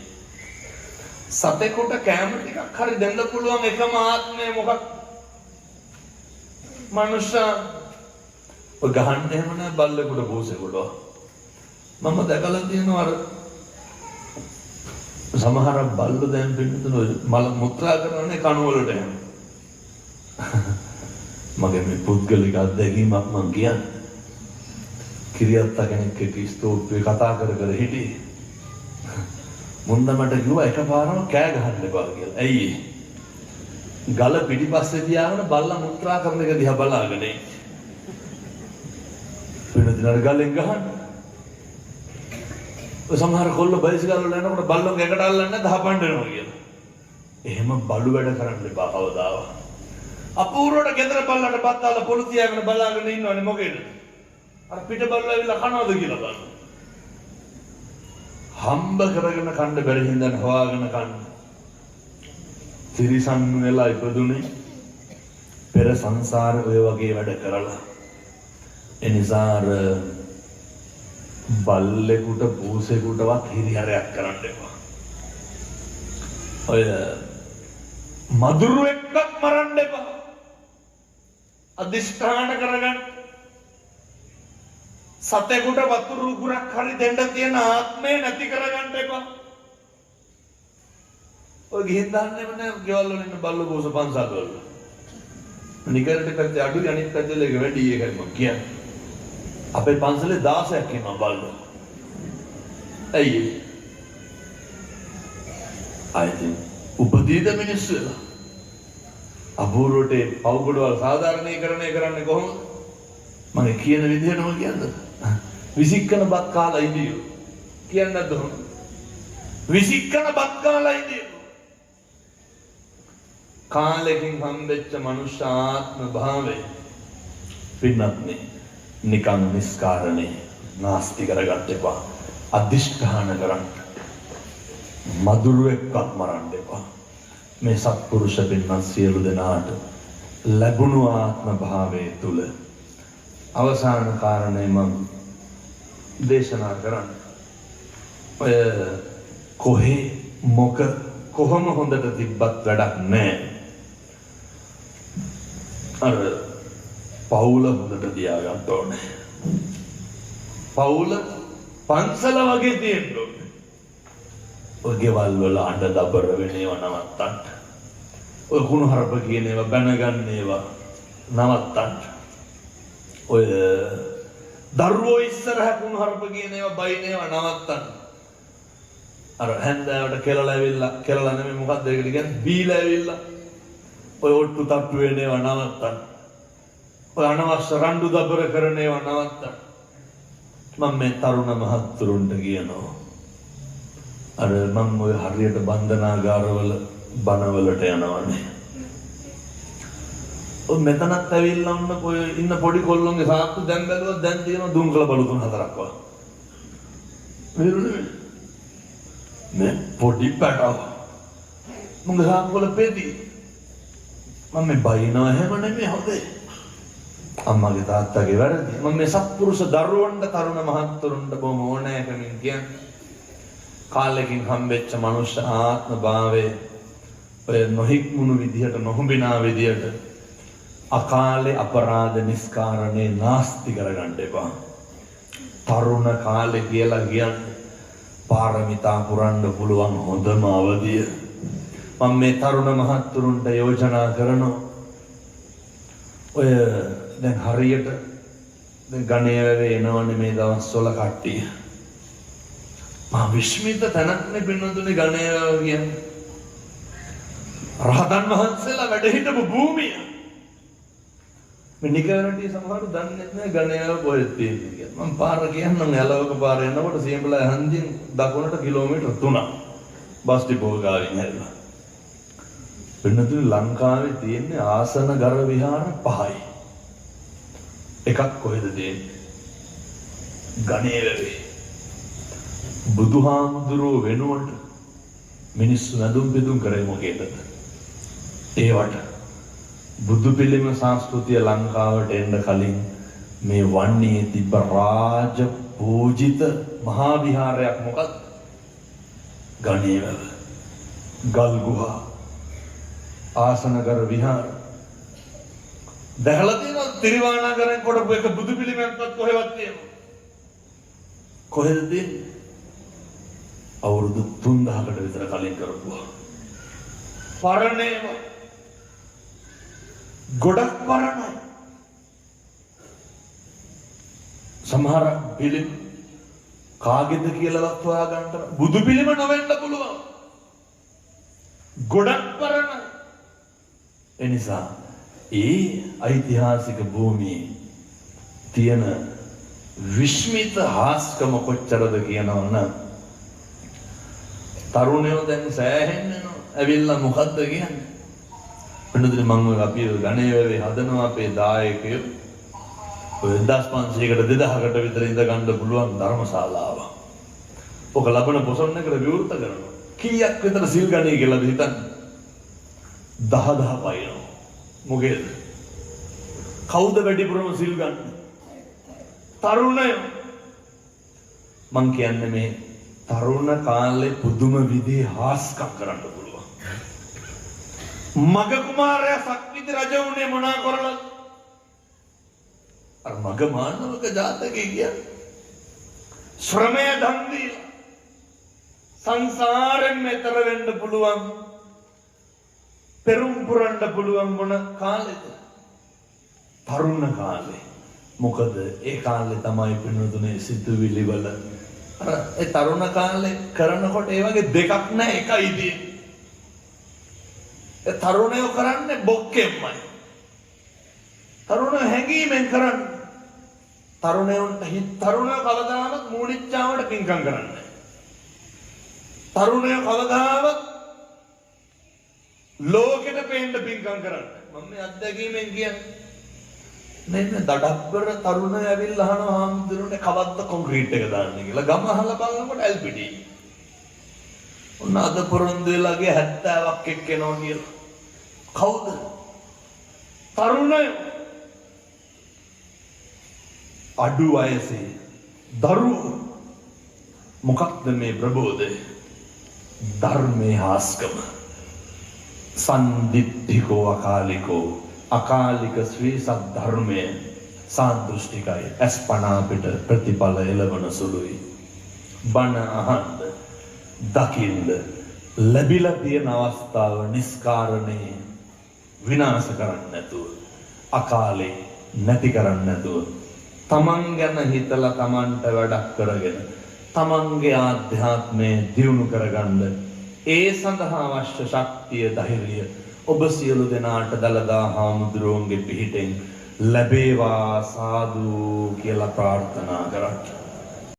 සතෙකුට කෑම ටිකක් හරි දෙන්න පුළුවන් එකම ආත්මය මොකක්? මනුෂ්‍ය ඔය ගහන්න එහෙම නෑ බල්ලෙකුට බෝසෙකුට. මම දැකලා තියෙනවා අර සමහර බල්ලෝ දැන් පින්නතුනේ මල මුත්‍රා කරන්නේ කණු වලට එහෙම. මගේ මේ පුද්ගලික අත්දැකීමක් මම කියන්නේ. කිරියත්තා කෙනෙක් එක්ක ස්තෝත්‍රේ කතා කර කර හිටියේ. මුන්ද මට කිව්වා එකපාරම කෑ ගහන්න එපා කියලා. ඇයි ඒ? ගල පිටිපස්සේ තියාගෙන බල්ලා මුත්‍රා කරන එක දිහා බලාගෙන ඉන්නේ. වෙන දිනර ගලෙන් ගහන්න. ඔය සමහර කොල්ල බයිසිකල් වල යනකොට බල්ලෝ ගැකට අල්ලන්නේ දහපණ්ඩ වෙනවා කියලා. එහෙම බලු වැඩ කරන්න එපා කවදාවත්. අපූර්වට ගෙදර බල්ලට බත්තාල පොළු තියාගෙන බලාගෙන ඉන්නවනේ මොකේද? අර පිට බල්ලෝ ඇවිල්ලා කනවද කියලා බලන්න. හම්බ කරගෙන කන්න බැරි හින්දා හොයාගෙන කන්න. තිරිසන් වෙලා ඉපදුනේ පෙර සංසාරේ ඔය වගේ වැඩ කරලා. එනිසා අර බල්ලෙකුට පූසෙකුටවත් හිරිහැරයක් කරන්න එපා. ඔය මදුරුවෙක්වත් මරන්න එපා. අදිෂ්ඨාන කරගන්න. සතෙකුට වතුරු උගුරක් හරි දෙන්න තියෙන ආත්මය නැති කරගන්න එපා. ඔය ගිහින් දාන්නෙම නෑ ගෙවල් වල ඉන්න බල්ලෝ පොස පන්සල් වල. නිකරට පැත්තේ අඩුයි අනිත් පැත්තේ එක වැඩි එකයි මම කියන්නේ. අපේ පන්සලේ 16ක් ඉන්නවා බල්ලෝ. ඇයි? ආයිතින් උපදීද මිනිස්සු වෙලා. අපූර්වට පවුගොඩවල් සාධාරණීකරණය කරන්නේ කොහොමද? මම කියන විදිහටම කියන්නද? විසික්කන බත් කාලා ඉඳියෝ. කියන්නද කොහොමද? විසික්කන බත් කාලා ඉඳියෝ. කාලෙකින් හම්බෙච්ච මනුෂ්‍ය ආත්ම භාවය පින්නත්නේ නිකන් නිස්කාරණේ නාස්ති කරගන්න එපා. අදිෂ්ඨාන කරන්න. මදුරුවෙක්වත් මරන්න එපා. මේ සත්පුරුෂ පින්වත් සියලු දෙනාට ලැබුණු ආත්ම භාවයේ තුල අවසාන කාරණේ මම දේශනා කරන්නේ. ඔය කොහොම හොඳට තිබ්බත් වැඩක් නැහැ. අර පවුල හොඳට තියාගන්න ඕනේ. පවුල පන්සල වගේ තියෙන්න ඕනේ. ඔය ගෙවල් වල අඬ දබර වෙන ඒවා නවත්තන්න. ඔය කුණුහරුප කියන ඒවා බැනගන්න ඒවා නවත්තන්න. ඔය දරුවෝ ඉස්සරහ කුණුහරුප කියන ඒවා බයින ඒවා නවත්තන්න. අර හැන්දෑවට කෙලලා ඇවිල්ලා කෙලලා නෙමෙයි මොකක්ද ඒකට කියන්නේ බීලා ඇවිල්ලා ඔය ඔට්ටු තට්ටු වෙන ඒවා නවත්තන්න. ඔය අනවශ්‍ය රණ්ඩු දබර කරන ඒවා නවත්තන්න. මම මේ තරුණ මහත්තුරුන්ට කියනවා අර මම ඔය හරියට බන්ධනාගාරවල බනවලට යනවනේ. ඔය මෙතනත් ඇවිල්ලා ඔය ඉන්න පොඩි කොල්ලොන්ගේ සාක්කු දැන් බැලුවා දැන් තියෙනවා දුම්කල බලු 3-4ක් වගේ. මෙහෙරුනේ මේ පොඩි පැටව මගේ සාක්කු වල පෙති මම මේ බයිනවා එහෙම නෙමෙයි හොදේ. අම්මගේ තාත්තගේ වැරදි. මම මේ සත්පුරුෂ දරුවන්ට තරුණ මහත්තුරුන්ට බොහොම ඕනෑකමින් කියන්නේ කාලෙකින් හම්බෙච්ච මනුෂ්‍ය ආත්ම භාවයේ ඔය නොහික්මුණු විදිහට නොහුඹිනා විදිහට අකාලේ අපරාධ නිස්කාරණේ නාස්ති කරගන්න එපා. තරුණ කාලේ කියලා කියන්නේ පාරමිතා පුරන්න පුළුවන් හොඳම අවධිය. මම මේ තරුණ මහත්තුරුන්ට යෝජනා කරනවා. ඔය දැන් හරියට දැන් ගණේවේ එනවනේ මේ දවස්වල කට්ටිය. මා විශ්මිත තැනක්නේ පින්නතුනේ ගණේව කියන්නේ. රහතන් වහන්සේලා වැඩ හිටපු භූමිය. මේ නිකරණටි සමහරව දන්නේ නැහැ ගණේව කොහෙද තියෙන්නේ කියලා. මම පාර කියන්නම් ඇලවක පාර යනකොට සියඹලා හන්දියෙන් දකුණට කිලෝමීටර් 3ක් බස් ඩිපෝ ගාවින් හැරිලා. පින්නතුනේ ලංකාවේ තියෙන ආසනගර විහාර 5යි. එකක් කොහෙද තියෙන්නේ? ගණේවේ. බුදුහාමුදුරුව වෙනුවට මිනිස්සු නදුම් බෙදුම් කරේ මොකේද? ඒවට බුදු පිළිම සංස්කෘතිය ලංකාවට එන්න කලින් මේ වන්නේ තිබ්බ රාජ පූජිත මහා විහාරයක් මොකක්ද? ගණේවල. ගල් ගුහා ආසනගර විහාර. දැකලා තියෙනවා තිරිවානාගරෙන් කොටපු එක බුදු පිළිමයක්වත් කොහෙවත් තියෙනවා. කොහෙද තියෙන්නේ? අවුරුදු 3000කට විතර කලින් කරපුවා. පරණේම ගොඩක් පරණයි. සමහර පිළිම කාගෙද කියලාවත් හොයාගන්න බුදු පිළිම නොවෙන්න පුළුවන්. ගොඩක් පරණයි. එනිසා ඒ ඓතිහාසික භූමියේ තියෙන විශ්මිත හාස්කම කොච්චරද කියනවනම් තරුණයෝ දැන් සෑහෙන්න ඇවිල්ලා මොකද්ද කියන්නේ? වෙනදට මම අපි ගණේවේ හදනවා අපේ දායකයෝ ඔය 1500කට 2000කට විතර ඉඳ ගන්න පුළුවන් ධර්මශාලාව. ඔක ලබන පොසොන් එකට විවෘත කරනවා. කීයක් විතර සිල් ගණේ කියලාද හිතන්නේ? 10 පයින්නවා. මොකේද? කවුද වැඩිපුරම සිල් ගන්න? තරුණයෝ. මං කියන්නේ මේ තරුණ කාලේ පුදුම විදිහේ හාස්කම් කරන්න පුළුවන්. මග කුමාරයා සක්විති රජ වුණේ මොනා කරලද? අර මග මානවක ජාතකයේ කියන්නේ ශ්‍රමය දන් දීලා සංසාරයෙන් මෙතර වෙන්න පුළුවන් පෙරම් පුරන්න පුළුවන් මොන කාලෙද? තරුණ කාලේ. මොකද ඒ කාලේ තමයි පින්නතුනේ සිතුවිලි වල අර ඒ තරුණ කාලේ කරනකොට ඒ වගේ දෙකක් නැහැ එකයි තියෙන්නේ. ඒ තරුණයෝ කරන්නේ බොක්කෙම්මයි. තරුණයෝ හැංගීමෙන් කරන්නේ. තරුණයෝ කවදාවත් මූණිච්චාවට පින්කම් කරන්නේ. තරුණයෝ කවදාවත් ලෝකෙට පේන්න පින්කම් කරන්නේ. මම මේ අත්දැකීමෙන් කියන්නේ මෙන්න දඩබ්බර තරුණයෝ ඇවිල්ලා අහනවා හාමුදුරනේ කවද්ද කොන්ක්‍රීට් එක දාන්නේ කියලා. ගම අහලා බලනකොට එල්පිඩි. ඔන්න අද පොරොන්දු වෙලාගේ 70ක් එක්කෙනවා කියලා. කවුද? තරුණයෝ. අඩු වයසේ දරුවෝ. මොකක්ද මේ ප්‍රබෝධය? ධර්මයේ හාස්කම. සම්දිත්තිකෝ අකාලිකෝ අකාලික ශ්‍රී සද්ධර්මය සාන්දෘෂ්ටිකයි අස්පනා පිට ප්‍රතිඵල එළවන සුළුයි. බණ අහන්න දකින්න ලැබිලා තියෙන අවස්ථාව නිස්කාරණේ විනාශ කරන්න නැතුව අකාලේ නැති කරන්න නැතුව තමන් ගැන හිතලා තමන්ට වැඩක් කරගෙන තමන්ගේ ආධ්‍යාත්මය දියුණු කරගන්න ඒ සඳහා අවශ්‍ය ශක්තිය ධෛර්යය ඔබ සියලු දෙනාට දලදා හාමුදුරුවන්ගේ පිහිටෙන් ලැබේවා සාදු කියලා ප්‍රාර්ථනා කරන්න.